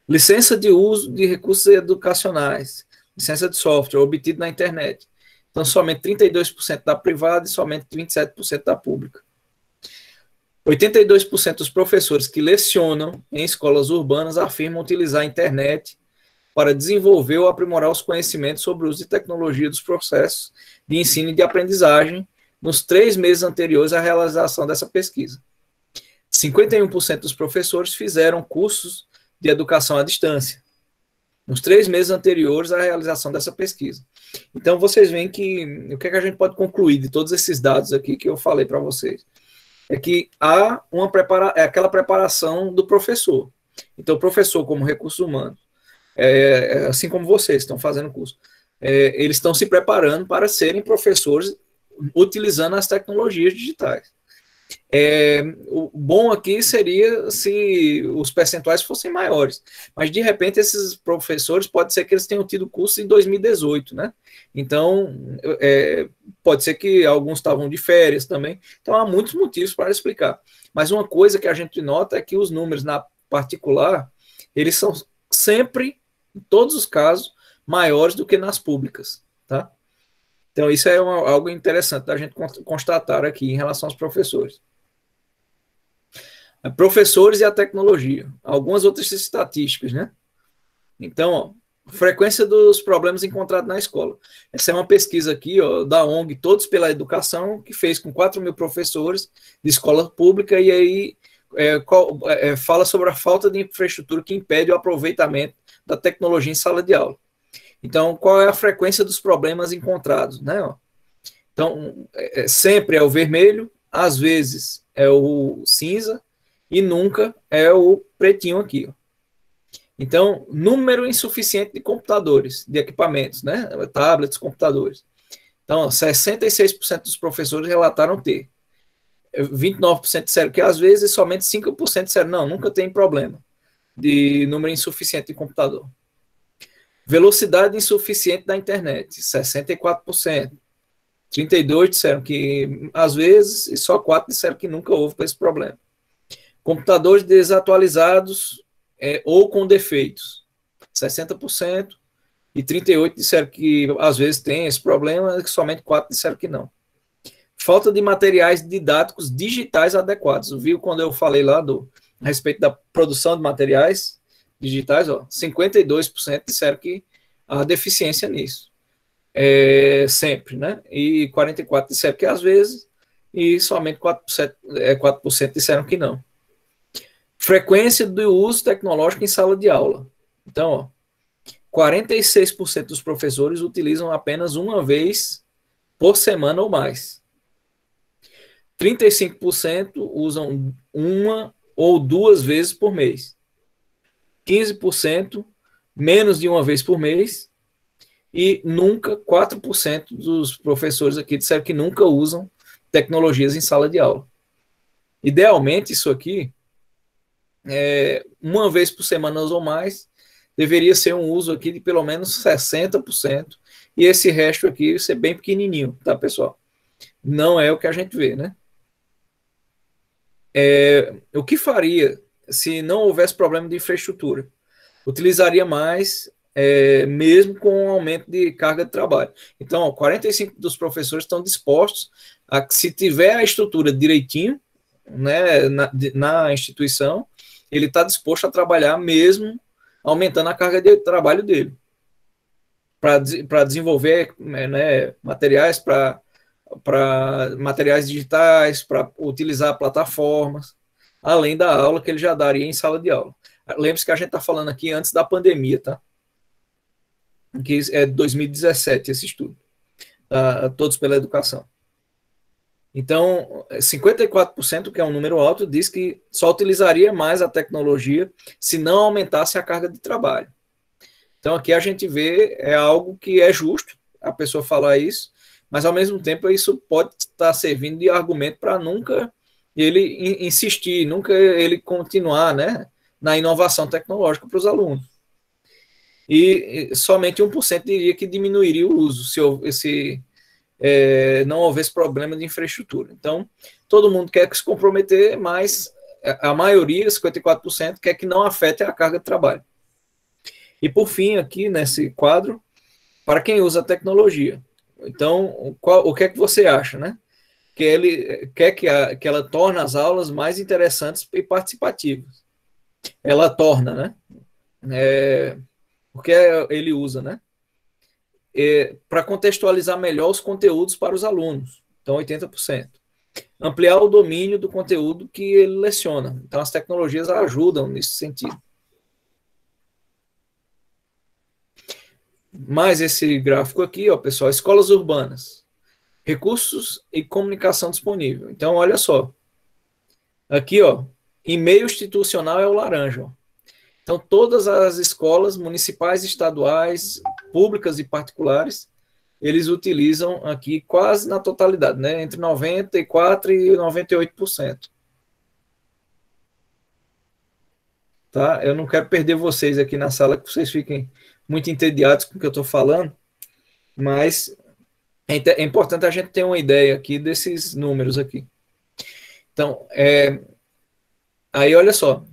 Licença de uso de recursos educacionais. Licença de software obtido na internet. Então, somente 32% da privada e somente 27% da pública. 82% dos professores que lecionam em escolas urbanas afirmam utilizar a internet para desenvolver ou aprimorar os conhecimentos sobre o uso de tecnologia dos processos de ensino e de aprendizagem nos 3 meses anteriores à realização dessa pesquisa. 51% dos professores fizeram cursos de educação à distância nos 3 meses anteriores à realização dessa pesquisa. Então, vocês veem que o que a gente pode concluir de todos esses dados aqui que eu falei para vocês? É que há aquela preparação do professor. Então, o professor, como recursos humanos, assim como vocês estão fazendo curso, eles estão se preparando para serem professores utilizando as tecnologias digitais. O bom aqui seria se os percentuais fossem maiores, mas de repente esses professores pode ser que eles tenham tido curso em 2018, né? Então pode ser que alguns estavam de férias também, então há muitos motivos para explicar, mas uma coisa que a gente nota é que os números na particular, eles são sempre, em todos os casos, maiores do que nas públicas, tá? Então, isso é algo interessante da gente constatar aqui em relação aos professores. Professores e a tecnologia. Algumas outras estatísticas, né? Então, frequência dos problemas encontrados na escola. Essa é uma pesquisa aqui, ó, da ONG Todos pela Educação, que fez com 4.000 professores de escola pública, e aí fala sobre a falta de infraestrutura que impede o aproveitamento da tecnologia em sala de aula. Então, qual é a frequência dos problemas encontrados, né? Então, sempre é o vermelho, às vezes é o cinza e nunca é o pretinho aqui, ó. Então, número insuficiente de computadores, de equipamentos, né? Tablets, computadores. Então, 66% dos professores relataram ter. 29% disseram que às vezes, somente 5% disseram não, nunca tem problema de número insuficiente de computador. Velocidade insuficiente da internet, 64%. 32% disseram que às vezes, e só 4% disseram que nunca houve com esse problema. Computadores desatualizados ou com defeitos, 60%. E 38% disseram que às vezes tem esse problema, e somente 4% disseram que não. Falta de materiais didáticos digitais adequados. Viu quando eu falei lá a respeito da produção de materiais digitais, ó, 52% disseram que há deficiência nisso. Sempre, né? E 44% disseram que às vezes, e somente 4% disseram que não. Frequência do uso tecnológico em sala de aula. Então, ó, 46% dos professores utilizam apenas uma vez por semana ou mais. 35% usam uma ou duas vezes por mês. 15% menos de uma vez por mês. E nunca, 4% dos professores aqui disseram que nunca usam tecnologias em sala de aula. Idealmente, isso aqui, uma vez por semana ou mais, deveria ser um uso aqui de pelo menos 60%, e esse resto aqui ser bem pequenininho, tá, pessoal? Não é o que a gente vê, né? O que faria se não houvesse problema de infraestrutura? Utilizaria mais, mesmo com um aumento de carga de trabalho. Então, ó, 45% dos professores estão dispostos a que, se tiver a estrutura direitinho, né, na instituição, ele está disposto a trabalhar mesmo aumentando a carga de trabalho dele, para desenvolver, né, materiais, para materiais digitais, para utilizar plataformas, além da aula que ele já daria em sala de aula. Lembre-se que a gente está falando aqui antes da pandemia, tá? Que é 2017 esse estudo, Todos pela Educação. Então, 54%, que é um número alto, diz que só utilizaria mais a tecnologia se não aumentasse a carga de trabalho. Então, aqui a gente vê, é algo que é justo a pessoa falar isso, mas, ao mesmo tempo, isso pode estar servindo de argumento para nunca ele insistir, nunca ele continuar, né, na inovação tecnológica para os alunos. E somente 1% diria que diminuiria o uso se não houvesse problema de infraestrutura. Então, todo mundo quer se comprometer, mas a maioria, 54%, quer que não afete a carga de trabalho. E, por fim, aqui nesse quadro, para quem usa a tecnologia. Então, o que é que você acha, né? Que ele quer que ela torne as aulas mais interessantes e participativas. Ela torna, né? Porque ele usa, né? Para contextualizar melhor os conteúdos para os alunos. Então, 80%. Ampliar o domínio do conteúdo que ele leciona. Então, as tecnologias ajudam nesse sentido. Mais esse gráfico aqui, ó, pessoal, escolas urbanas, recursos e comunicação disponível. Então, olha só. Aqui, ó, e-mail institucional é o laranja, ó. Então, todas as escolas municipais, estaduais, públicas e particulares, eles utilizam aqui quase na totalidade, né? Entre 94% e 98%. Tá? Eu não quero perder vocês aqui na sala, que vocês fiquem muito entediados com o que eu estou falando, mas é importante a gente ter uma ideia aqui desses números aqui. Então, aí olha só,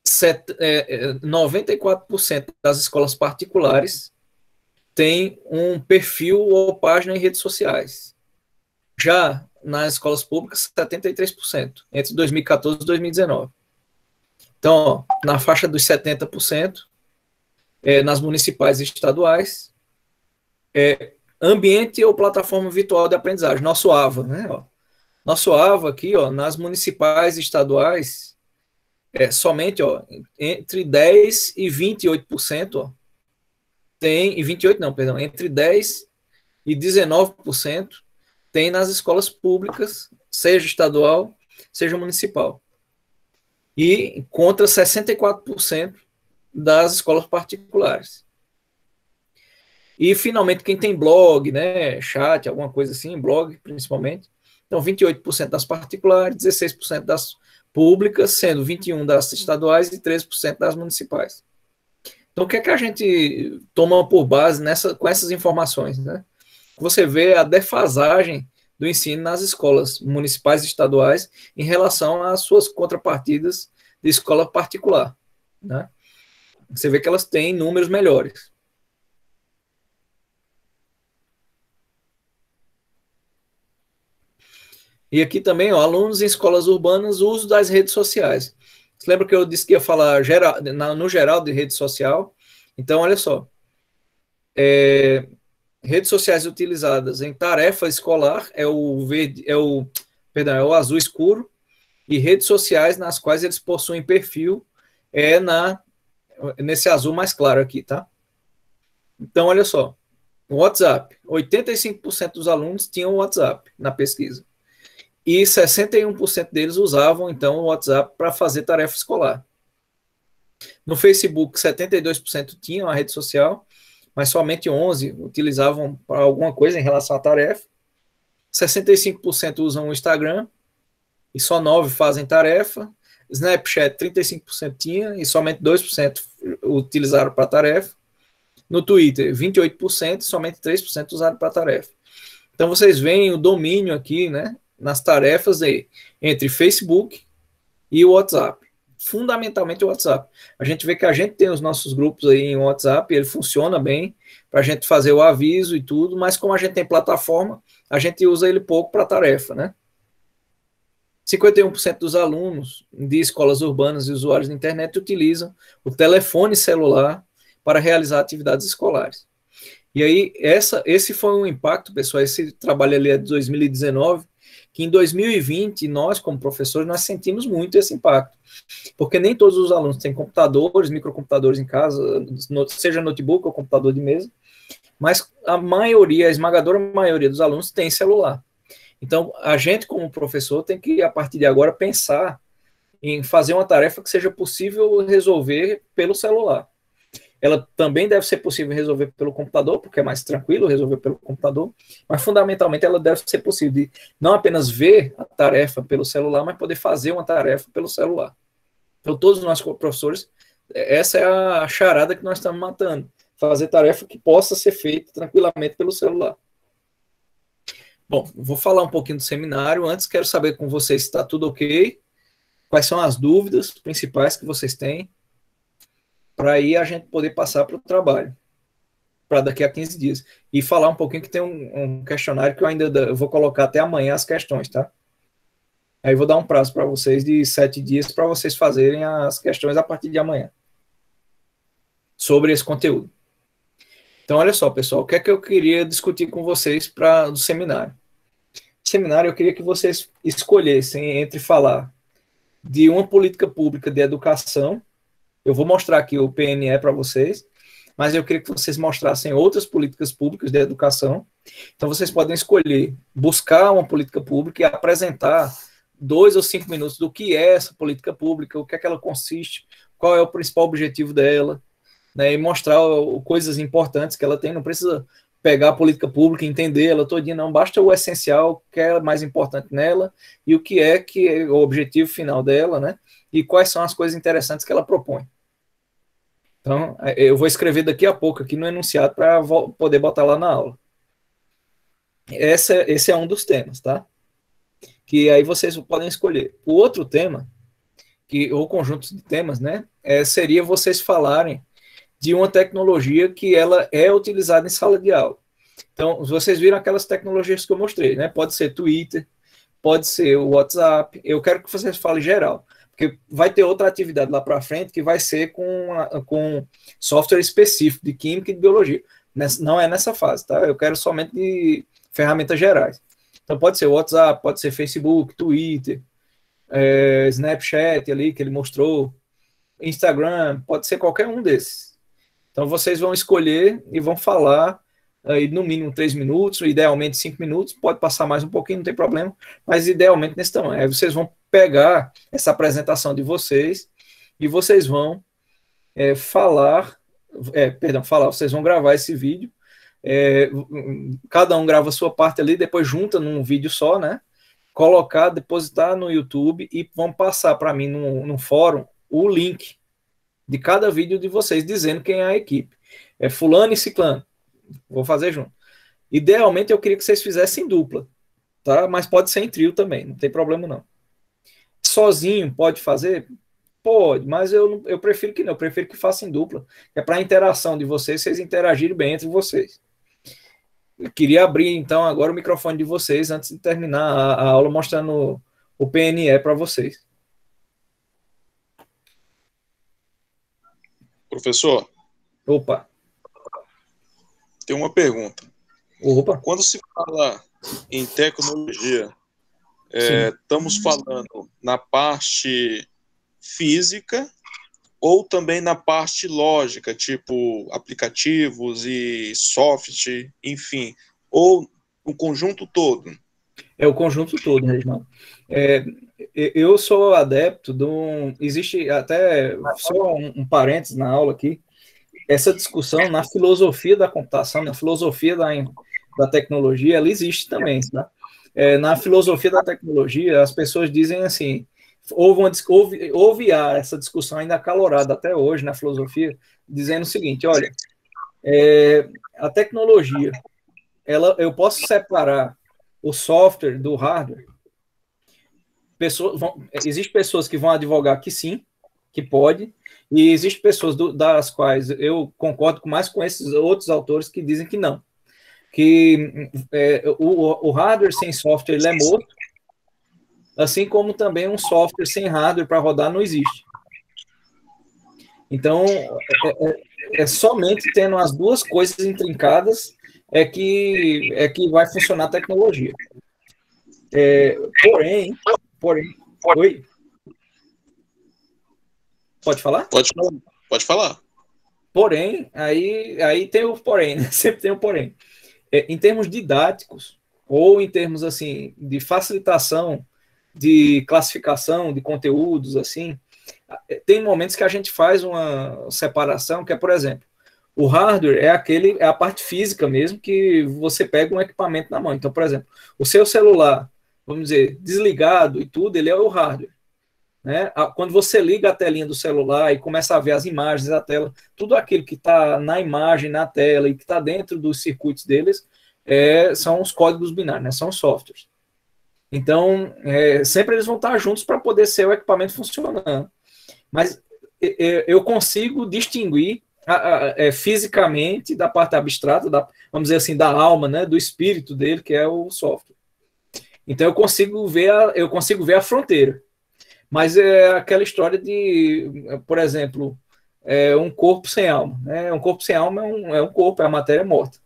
94% das escolas particulares têm um perfil ou página em redes sociais. Já nas escolas públicas, 73%, entre 2014 e 2019. Então, ó, na faixa dos 70%, nas municipais e estaduais, ambiente ou plataforma virtual de aprendizagem, nosso AVA, né? Ó. Nosso AVA aqui, ó, nas municipais e estaduais, somente, ó, entre 10% e 28%, ó, tem, e 28% não, perdão, entre 10% e 19% tem nas escolas públicas, seja estadual, seja municipal. E contra 64% das escolas particulares. E, finalmente, quem tem blog, né, chat, alguma coisa assim, blog principalmente, então 28% das particulares, 16% das públicas, sendo 21% das estaduais e 13% das municipais. Então, o que é que a gente toma por base com essas informações, né? Você vê a defasagem do ensino nas escolas municipais e estaduais em relação às suas contrapartidas de escola particular, né? Você vê que elas têm números melhores. E aqui também, ó, alunos em escolas urbanas, uso das redes sociais. Você lembra que eu disse que ia falar no geral de rede social? Então, olha só. Redes sociais utilizadas em tarefa escolar é o azul escuro, e redes sociais nas quais eles possuem perfil nesse azul mais claro aqui, tá? Então, olha só. O WhatsApp. 85% dos alunos tinham o WhatsApp na pesquisa. E 61% deles usavam, então, o WhatsApp para fazer tarefa escolar. No Facebook, 72% tinham a rede social, mas somente 11% utilizavam para alguma coisa em relação à tarefa. 65% usam o Instagram, e só 9% fazem tarefa. Snapchat, 35% tinha, e somente 2% utilizaram para tarefa. No Twitter, 28%, e somente 3% usaram para tarefa. Então, vocês veem o domínio aqui, né, nas tarefas entre Facebook e o WhatsApp. Fundamentalmente o WhatsApp. A gente vê que a gente tem os nossos grupos aí em WhatsApp, ele funciona bem para a gente fazer o aviso e tudo, mas como a gente tem plataforma, a gente usa ele pouco para tarefa, né? 51% dos alunos de escolas urbanas e usuários da internet utilizam o telefone celular para realizar atividades escolares. E aí, esse foi um impacto, pessoal, esse trabalho ali é de 2019, que em 2020, nós, como professores, nós sentimos muito esse impacto, porque nem todos os alunos têm computadores, microcomputadores em casa, seja notebook ou computador de mesa, mas a maioria, a esmagadora maioria dos alunos tem celular. Então, a gente, como professor, tem que, a partir de agora, pensar em fazer uma tarefa que seja possível resolver pelo celular. Ela também deve ser possível resolver pelo computador, porque é mais tranquilo resolver pelo computador, mas fundamentalmente ela deve ser possível de não apenas ver a tarefa pelo celular, mas poder fazer uma tarefa pelo celular. Então, todos os nossos professores, essa é a charada que nós estamos matando, fazer tarefa que possa ser feita tranquilamente pelo celular. Bom, vou falar um pouquinho do seminário. Antes, quero saber com vocês se está tudo ok, quais são as dúvidas principais que vocês têm, para aí a gente poder passar para o trabalho, para daqui a 15 dias. E falar um pouquinho que tem um questionário que eu vou colocar até amanhã as questões, tá? Aí vou dar um prazo para vocês de 7 dias para vocês fazerem as questões a partir de amanhã, sobre esse conteúdo. Então, olha só, pessoal, o que é que eu queria discutir com vocês do seminário? No seminário, eu queria que vocês escolhessem entre falar de uma política pública de educação. Eu vou mostrar aqui o PNE para vocês, mas eu queria que vocês mostrassem outras políticas públicas de educação. Então, vocês podem escolher buscar uma política pública e apresentar 2 ou 5 minutos do que é essa política pública, o que é que ela consiste, qual é o principal objetivo dela, né, e mostrar coisas importantes que ela tem. Não precisa pegar a política pública e entender ela todinha, não, basta o essencial, que é mais importante nela, e o que é o objetivo final dela, né, e quais são as coisas interessantes que ela propõe. Então, eu vou escrever daqui a pouco aqui no enunciado para poder botar lá na aula. Esse é um dos temas, tá? Que aí vocês podem escolher. O outro tema, ou conjunto de temas, né, seria vocês falarem de uma tecnologia que ela é utilizada em sala de aula. Então, vocês viram aquelas tecnologias que eu mostrei, né? Pode ser Twitter, pode ser o WhatsApp. Eu quero que vocês falem geral, porque vai ter outra atividade lá para frente que vai ser com software específico de química e de biologia. Não é nessa fase, tá? Eu quero somente de ferramentas gerais. Então, pode ser WhatsApp, pode ser Facebook, Twitter, Snapchat ali que ele mostrou, Instagram, pode ser qualquer um desses. Então, vocês vão escolher e vão falar aí no mínimo 3 minutos, idealmente 5 minutos, pode passar mais um pouquinho, não tem problema, mas idealmente nesse tamanho. Aí vocês vão pegar essa apresentação de vocês e vocês vão falar, vocês vão gravar esse vídeo, cada um grava a sua parte ali, depois junta num vídeo só, né? Colocar, depositar no YouTube e vão passar para mim no fórum o link de cada vídeo de vocês, dizendo quem é a equipe. É fulano e ciclano. Vou fazer junto. Idealmente, eu queria que vocês fizessem dupla, tá? Mas pode ser em trio também, não tem problema não. Sozinho pode fazer? Pode, mas eu prefiro que não. Eu prefiro que façam em dupla. É para a interação de vocês interagirem bem entre vocês. Eu queria abrir, então, agora o microfone de vocês, antes de terminar a aula, mostrando o PNE para vocês. Professor. Opa. Tem uma pergunta. Opa. Quando se fala em tecnologia, estamos falando na parte física ou também na parte lógica, tipo aplicativos e software, enfim, ou o conjunto todo? É o conjunto todo, Reginaldo. Eu sou adepto existe até, só um parênteses na aula aqui, essa discussão na filosofia da computação, na filosofia da tecnologia, ela existe também, tá? Na filosofia da tecnologia, as pessoas dizem assim, houve essa discussão ainda acalorada até hoje na filosofia, dizendo o seguinte, olha, a tecnologia, eu posso separar o software do hardware. Existem pessoas que vão advogar que sim, que pode, e existem pessoas das quais eu concordo mais com esses outros autores que dizem que não. Que o hardware sem software ele é morto, assim como também um software sem hardware para rodar não existe. Então, é somente tendo as duas coisas intrincadas que vai funcionar a tecnologia. Porém, oi? Pode falar? Pode falar. Porém, aí tem o porém, né? Sempre tem o porém. Em termos didáticos, ou em termos, assim, de facilitação, de classificação de conteúdos, assim, tem momentos que a gente faz uma separação, que é, por exemplo, o hardware é a parte física mesmo, que você pega um equipamento na mão. Então, por exemplo, o seu celular, vamos dizer, desligado e tudo, ele é o hardware. Né? Quando você liga a telinha do celular e começa a ver as imagens da tela, tudo aquilo que está na imagem, na tela e que está dentro dos circuitos deles, são os códigos binários, né? São os softwares. Então, sempre eles vão estar juntos para poder ser o equipamento funcionando. Mas eu consigo distinguir fisicamente da parte abstrata, vamos dizer assim, da alma, né? Do espírito dele, que é o software. Então, eu consigo ver a fronteira. Mas é aquela história de, por exemplo, um corpo sem alma. Né? Um corpo sem alma é um corpo, é a matéria morta.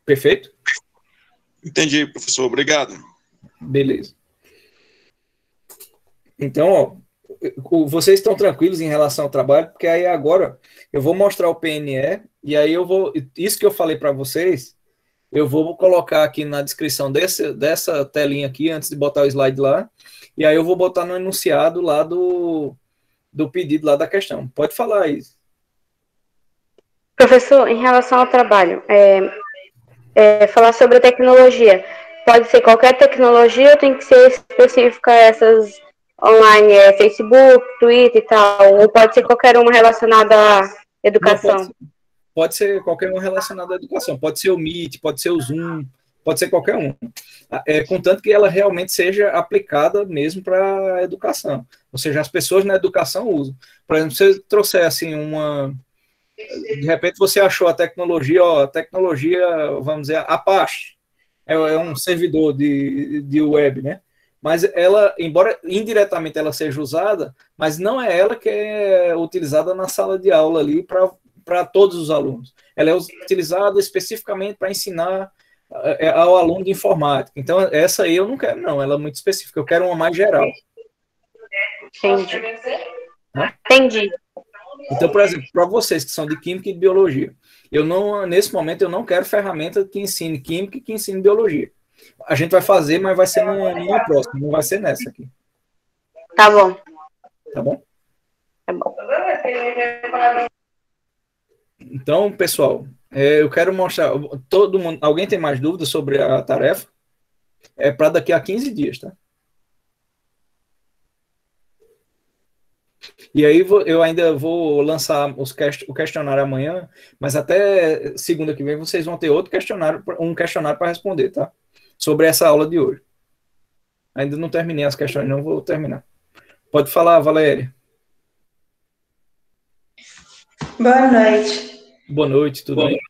Perfeito? Entendi, professor. Obrigado. Beleza. Então, vocês estão tranquilos em relação ao trabalho, porque aí agora eu vou mostrar o PNE, e aí isso que eu falei para vocês, eu vou colocar aqui na descrição dessa telinha aqui, antes de botar o slide lá, e aí eu vou botar no enunciado lá do pedido lá da questão. Pode falar isso. Professor, em relação ao trabalho, falar sobre a tecnologia. Pode ser qualquer tecnologia ou tem que ser específica a essas online, Facebook, Twitter e tal? Ou pode ser qualquer uma relacionada à educação? Não, pode ser qualquer uma relacionada à educação. Pode ser o Meet, pode ser o Zoom, pode ser qualquer um. Contanto que ela realmente seja aplicada mesmo para a educação. Ou seja, as pessoas na educação usam. Por exemplo, se você trouxer assim de repente você achou a tecnologia, vamos dizer, Apache, é um servidor de web, né? Mas ela, embora indiretamente ela seja usada, mas não é ela que é utilizada na sala de aula ali para todos os alunos. Ela é utilizada especificamente para ensinar ao aluno de informática. Então, essa aí eu não quero, não. Ela é muito específica. Eu quero uma mais geral. Entendi. Né? Entendi. Então, por exemplo, para vocês que são de Química e de Biologia, nesse momento, eu não quero ferramenta que ensine Química e que ensine Biologia. A gente vai fazer, mas vai ser numa próxima, não vai ser nessa aqui. Tá bom. Tá bom? Tá bom. Então, pessoal, eu quero mostrar. Todo mundo. Alguém tem mais dúvidas sobre a tarefa? É para daqui a 15 dias, tá? E aí eu ainda vou lançar o questionário amanhã, mas até segunda que vem vocês vão ter um questionário para responder, tá? Sobre essa aula de hoje. Ainda não terminei as questões, não vou terminar. Pode falar, Valéria. Boa noite. Boa noite, tudo bem?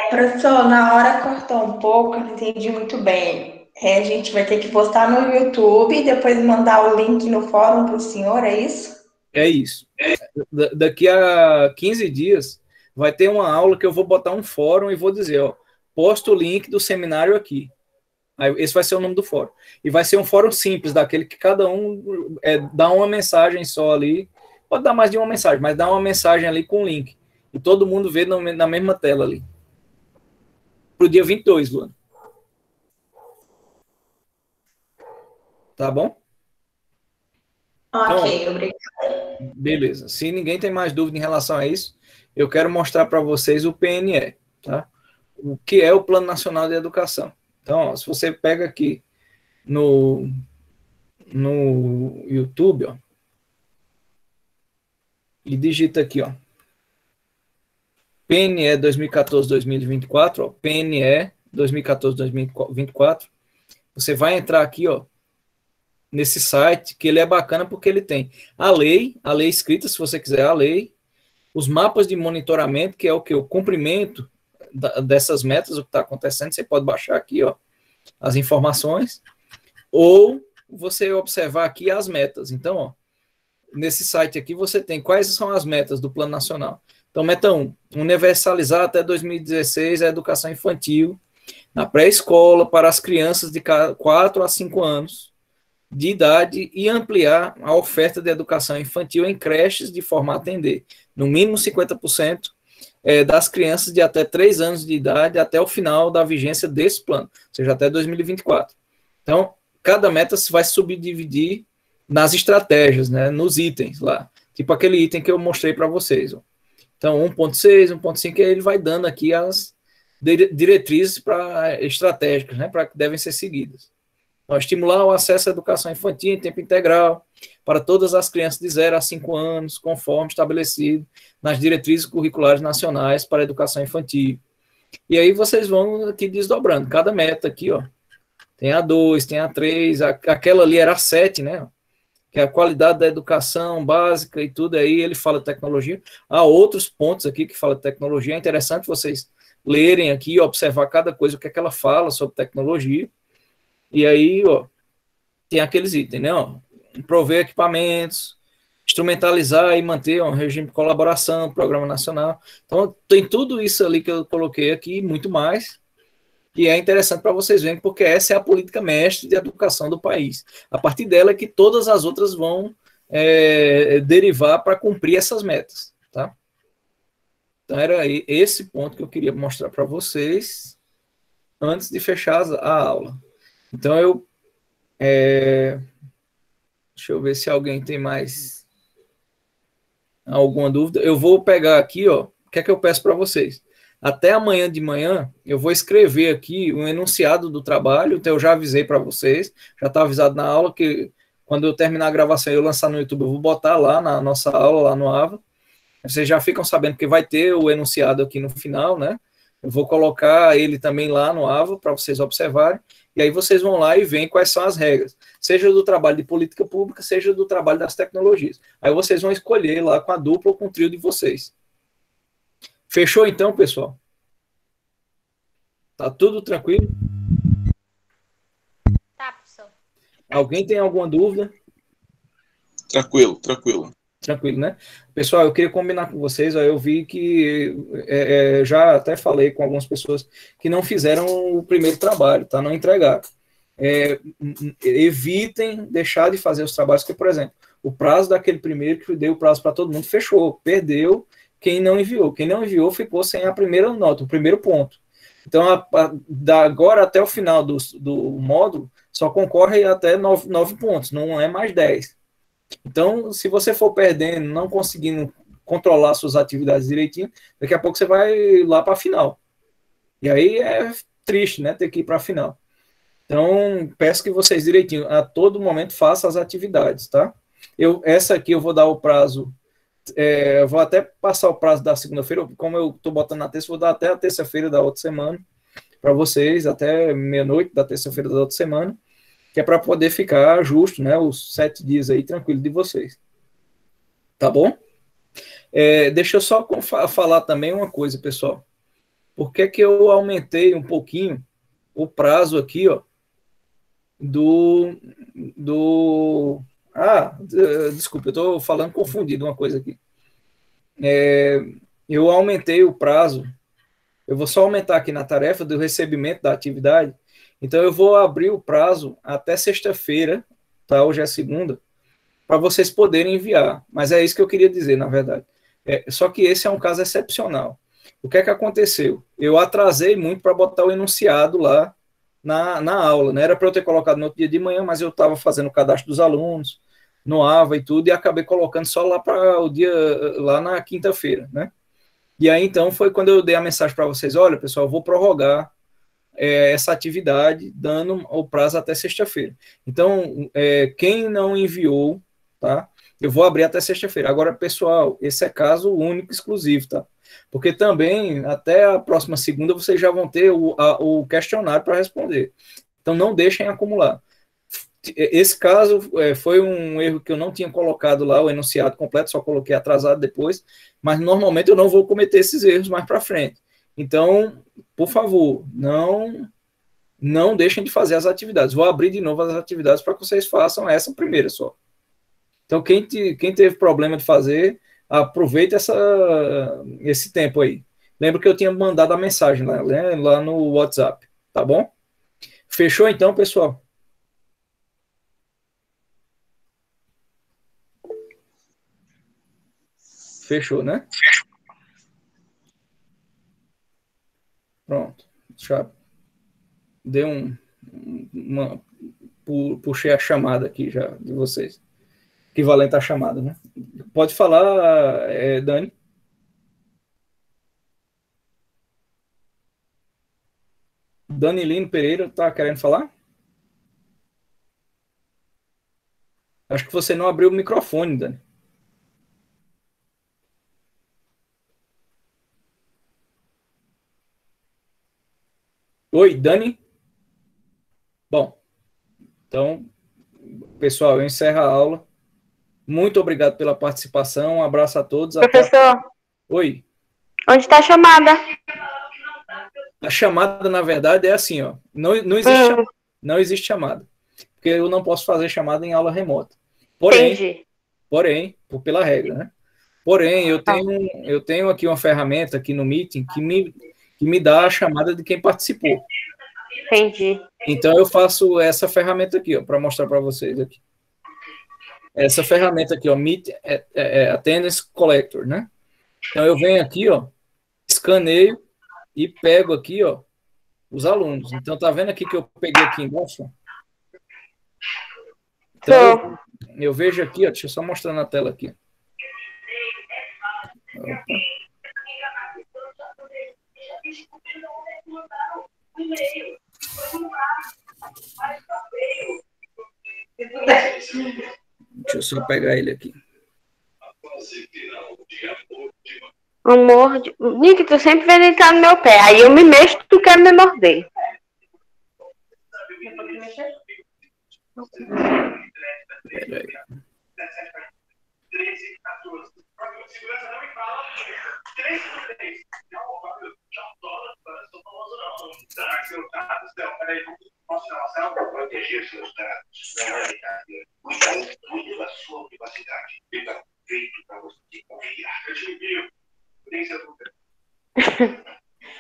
Professor, na hora cortou um pouco, eu não entendi muito bem. A gente vai ter que postar no YouTube e depois mandar o link no fórum para o senhor, é isso? É isso. Daqui a 15 dias vai ter uma aula que eu vou botar um fórum e vou dizer, ó, posta o link do seminário aqui. Aí, esse vai ser o nome do fórum. E vai ser um fórum simples, daquele que cada um dá uma mensagem só ali. Pode dar mais de uma mensagem, mas dá uma mensagem ali com o link. E todo mundo vê na mesma tela ali. Para o dia 22, Luana. Tá bom? Ok, então, obrigada. Beleza. Se ninguém tem mais dúvida em relação a isso, eu quero mostrar para vocês o PNE, tá? O que é o Plano Nacional de Educação. Então, ó, se você pega aqui no YouTube, ó, e digita aqui, ó, PNE 2014-2024, ó, PNE 2014-2024, você vai entrar aqui, ó, nesse site, que ele é bacana porque ele tem a lei escrita, se você quiser a lei, os mapas de monitoramento, que é o que? O cumprimento dessas metas, o que está acontecendo. Você pode baixar aqui, ó, as informações, ou você observar aqui as metas. Então, ó, nesse site aqui você tem quais são as metas do Plano Nacional. Então, meta 1, universalizar até 2016 a educação infantil na pré-escola para as crianças de 4 a 5 anos de idade e ampliar a oferta de educação infantil em creches de forma a atender, no mínimo 50% das crianças de até 3 anos de idade até o final da vigência desse plano, ou seja, até 2024. Então, cada meta vai se subdividir nas estratégias, né, nos itens lá, tipo aquele item que eu mostrei para vocês. Ó. Então, 1.6, 1.5, ele vai dando aqui as diretrizes estratégicas, né, para que devem ser seguidas. Então, estimular o acesso à educação infantil em tempo integral para todas as crianças de 0 a 5 anos, conforme estabelecido nas diretrizes curriculares nacionais para a educação infantil. E aí vocês vão aqui desdobrando, cada meta aqui, ó. Tem a 2, tem a 3, aquela ali era a 7, né? Que é a qualidade da educação básica e tudo, aí ele fala de tecnologia. Há outros pontos aqui que fala de tecnologia, é interessante vocês lerem aqui, observar cada coisa, o que é que ela fala sobre tecnologia. E aí, ó, tem aqueles itens, né? Ó, prover equipamentos, instrumentalizar e manter um regime de colaboração, programa nacional. Então, tem tudo isso ali que eu coloquei aqui e muito mais. E é interessante para vocês verem, porque essa é a política mestre de educação do país. A partir dela é que todas as outras vão derivar para cumprir essas metas, tá? Então, era esse ponto que eu queria mostrar para vocês antes de fechar a aula. Então, deixa eu ver se alguém tem mais alguma dúvida. Eu vou pegar aqui, ó, o que é que eu peço para vocês? Até amanhã de manhã, eu vou escrever aqui um enunciado do trabalho, então eu já avisei para vocês, já está avisado na aula, que quando eu terminar a gravação e eu lançar no YouTube, eu vou botar lá na nossa aula, lá no AVA. Vocês já ficam sabendo que vai ter o enunciado aqui no final, né? Eu vou colocar ele também lá no AVA, para vocês observarem, e aí vocês vão lá e veem quais são as regras, seja do trabalho de política pública, seja do trabalho das tecnologias. Aí vocês vão escolher lá com a dupla ou com o trio de vocês. Fechou então, pessoal? Tá tudo tranquilo? Tá, professor. Alguém tem alguma dúvida? Tranquilo, tranquilo. Tranquilo, né? Pessoal, eu queria combinar com vocês, ó, eu vi que já até falei com algumas pessoas que não fizeram o primeiro trabalho, tá? Não entregaram. Evitem deixar de fazer os trabalhos, porque, por exemplo, o prazo daquele primeiro que deu o prazo para todo mundo fechou, perdeu quem não enviou. Quem não enviou ficou sem a primeira nota, o primeiro ponto. Então, da agora até o final do módulo, só concorre até 9 pontos, não é mais 10. Então, se você for perdendo, não conseguindo controlar suas atividades direitinho, daqui a pouco você vai lá para a final. E aí é triste, né, ter que ir para a final. Então, peço que vocês direitinho, a todo momento, façam as atividades, tá? Essa aqui eu vou dar o prazo, eu vou até passar o prazo da segunda-feira, como eu estou botando na terça, vou dar até a terça-feira da outra semana, para vocês, até meia-noite da terça-feira da outra semana, que é para poder ficar justo, né, os 7 dias aí, tranquilo de vocês. Tá bom? Deixa eu só falar também uma coisa, pessoal. Por que que eu aumentei um pouquinho o prazo aqui, ó, desculpa, eu estou falando confundido uma coisa aqui. Eu aumentei o prazo, eu vou só aumentar aqui na tarefa do recebimento da atividade, então eu vou abrir o prazo até sexta-feira, tá? Hoje é segunda, para vocês poderem enviar, mas é isso que eu queria dizer, na verdade. Só que esse é um caso excepcional. O que é que aconteceu? Eu atrasei muito para botar o enunciado lá na aula, né? Era para eu ter colocado no outro dia de manhã, mas eu estava fazendo o cadastro dos alunos, no AVA e tudo, e acabei colocando só lá para o dia, lá na quinta-feira, né? E aí, então, foi quando eu dei a mensagem para vocês, olha, pessoal, eu vou prorrogar essa atividade, dando o prazo até sexta-feira. Então, quem não enviou, tá? Eu vou abrir até sexta-feira. Agora, pessoal, esse é caso único, exclusivo, tá? Porque também, até a próxima segunda, vocês já vão ter o questionário para responder. Então, não deixem acumular. Esse caso foi um erro que eu não tinha colocado lá o enunciado completo, só coloquei atrasado depois, mas normalmente eu não vou cometer esses erros mais para frente. Então, por favor, não deixem de fazer as atividades. Vou abrir de novo as atividades para que vocês façam essa primeira só. Então, quem teve problema de fazer, aproveite esse tempo aí. Lembra que eu tinha mandado a mensagem lá no WhatsApp, tá bom? Fechou então, pessoal? Fechou, né? Pronto. Já dei puxei a chamada aqui já de vocês. Equivalente à chamada, né? Pode falar, Dani. Danilino Pereira está querendo falar? Acho que você não abriu o microfone, Dani. Oi, Dani? Bom, então, pessoal, eu encerro a aula. Muito obrigado pela participação. Um abraço a todos. Professor. Oi. Onde está a chamada? A chamada, na verdade, é assim, ó. Não existe chamada. Porque eu não posso fazer chamada em aula remota. Porém, pela regra, né? Porém, eu tenho aqui uma ferramenta aqui no Meeting que me dá a chamada de quem participou. Entendi. Então, eu faço essa ferramenta aqui, ó, para mostrar para vocês aqui. Essa ferramenta aqui, ó, Meet Attendance Collector, né? Então, eu venho aqui, ó, escaneio e pego aqui, ó, os alunos. Então, tá vendo aqui que eu peguei aqui embaixo? Então, eu vejo aqui, ó, deixa eu só mostrar na tela aqui. Opa. Deixa eu só pegar ele aqui. Amor, Nick, tu sempre vem deitar no meu pé. Aí eu me mexo, tu quer me morder. Peraí.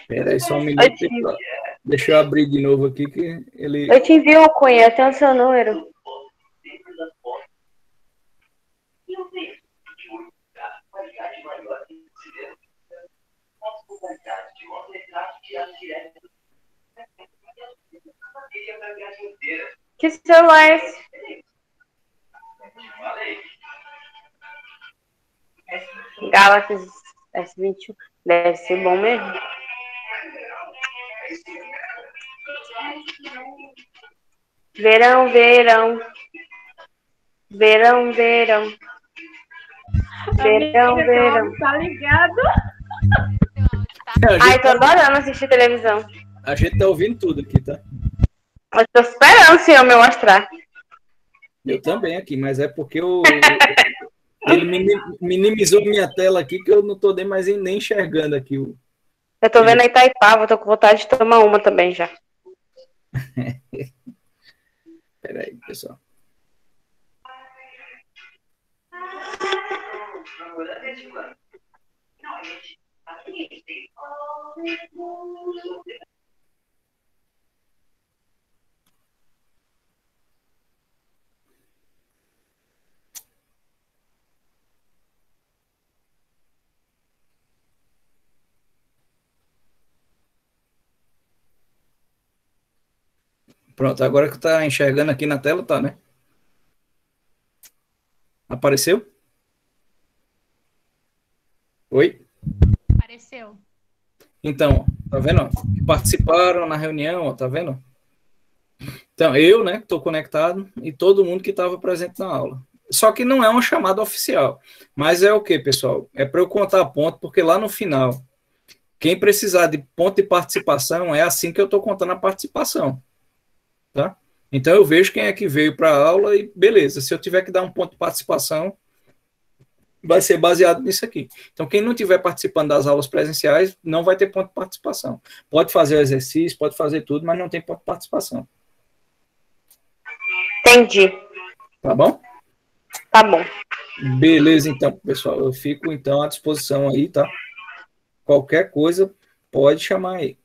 Peraí, só um minuto. Deixa eu abrir de novo aqui que ele... Eu te envio o Cunha, eu tenho o seu número. Que celular é esse? Galaxy S21. Deve ser bom mesmo. Verão, verão. Verão, verão. Verão, verão. Tá ligado? Ai, tô adorando assistir televisão. A gente tá ouvindo tudo aqui, tá? Eu tô esperando o senhor me mostrar. Eu também aqui, mas é porque ele minimizou minha tela aqui que eu não tô nem enxergando aqui. Eu tô vendo a Itaipava, tô com vontade de tomar uma também já. Peraí, pessoal. Pronto, agora que tá enxergando aqui na tela, tá, né? Apareceu? Oi? Apareceu. Então, ó, tá vendo? Participaram na reunião, ó, tá vendo? Então, eu, né, estou conectado e todo mundo que estava presente na aula. Só que não é uma chamada oficial. Mas é o quê, pessoal? É para eu contar ponto, porque lá no final, quem precisar de ponto de participação, é assim que eu estou contando a participação. Tá? Então eu vejo quem é que veio para a aula e beleza, se eu tiver que dar um ponto de participação, vai ser baseado nisso aqui. Então quem não estiver participando das aulas presenciais, não vai ter ponto de participação. Pode fazer o exercício, pode fazer tudo, mas não tem ponto de participação. Entendi. Tá bom? Tá bom. Beleza, então, pessoal. Eu fico, então, à disposição aí, tá? Qualquer coisa, pode chamar aí.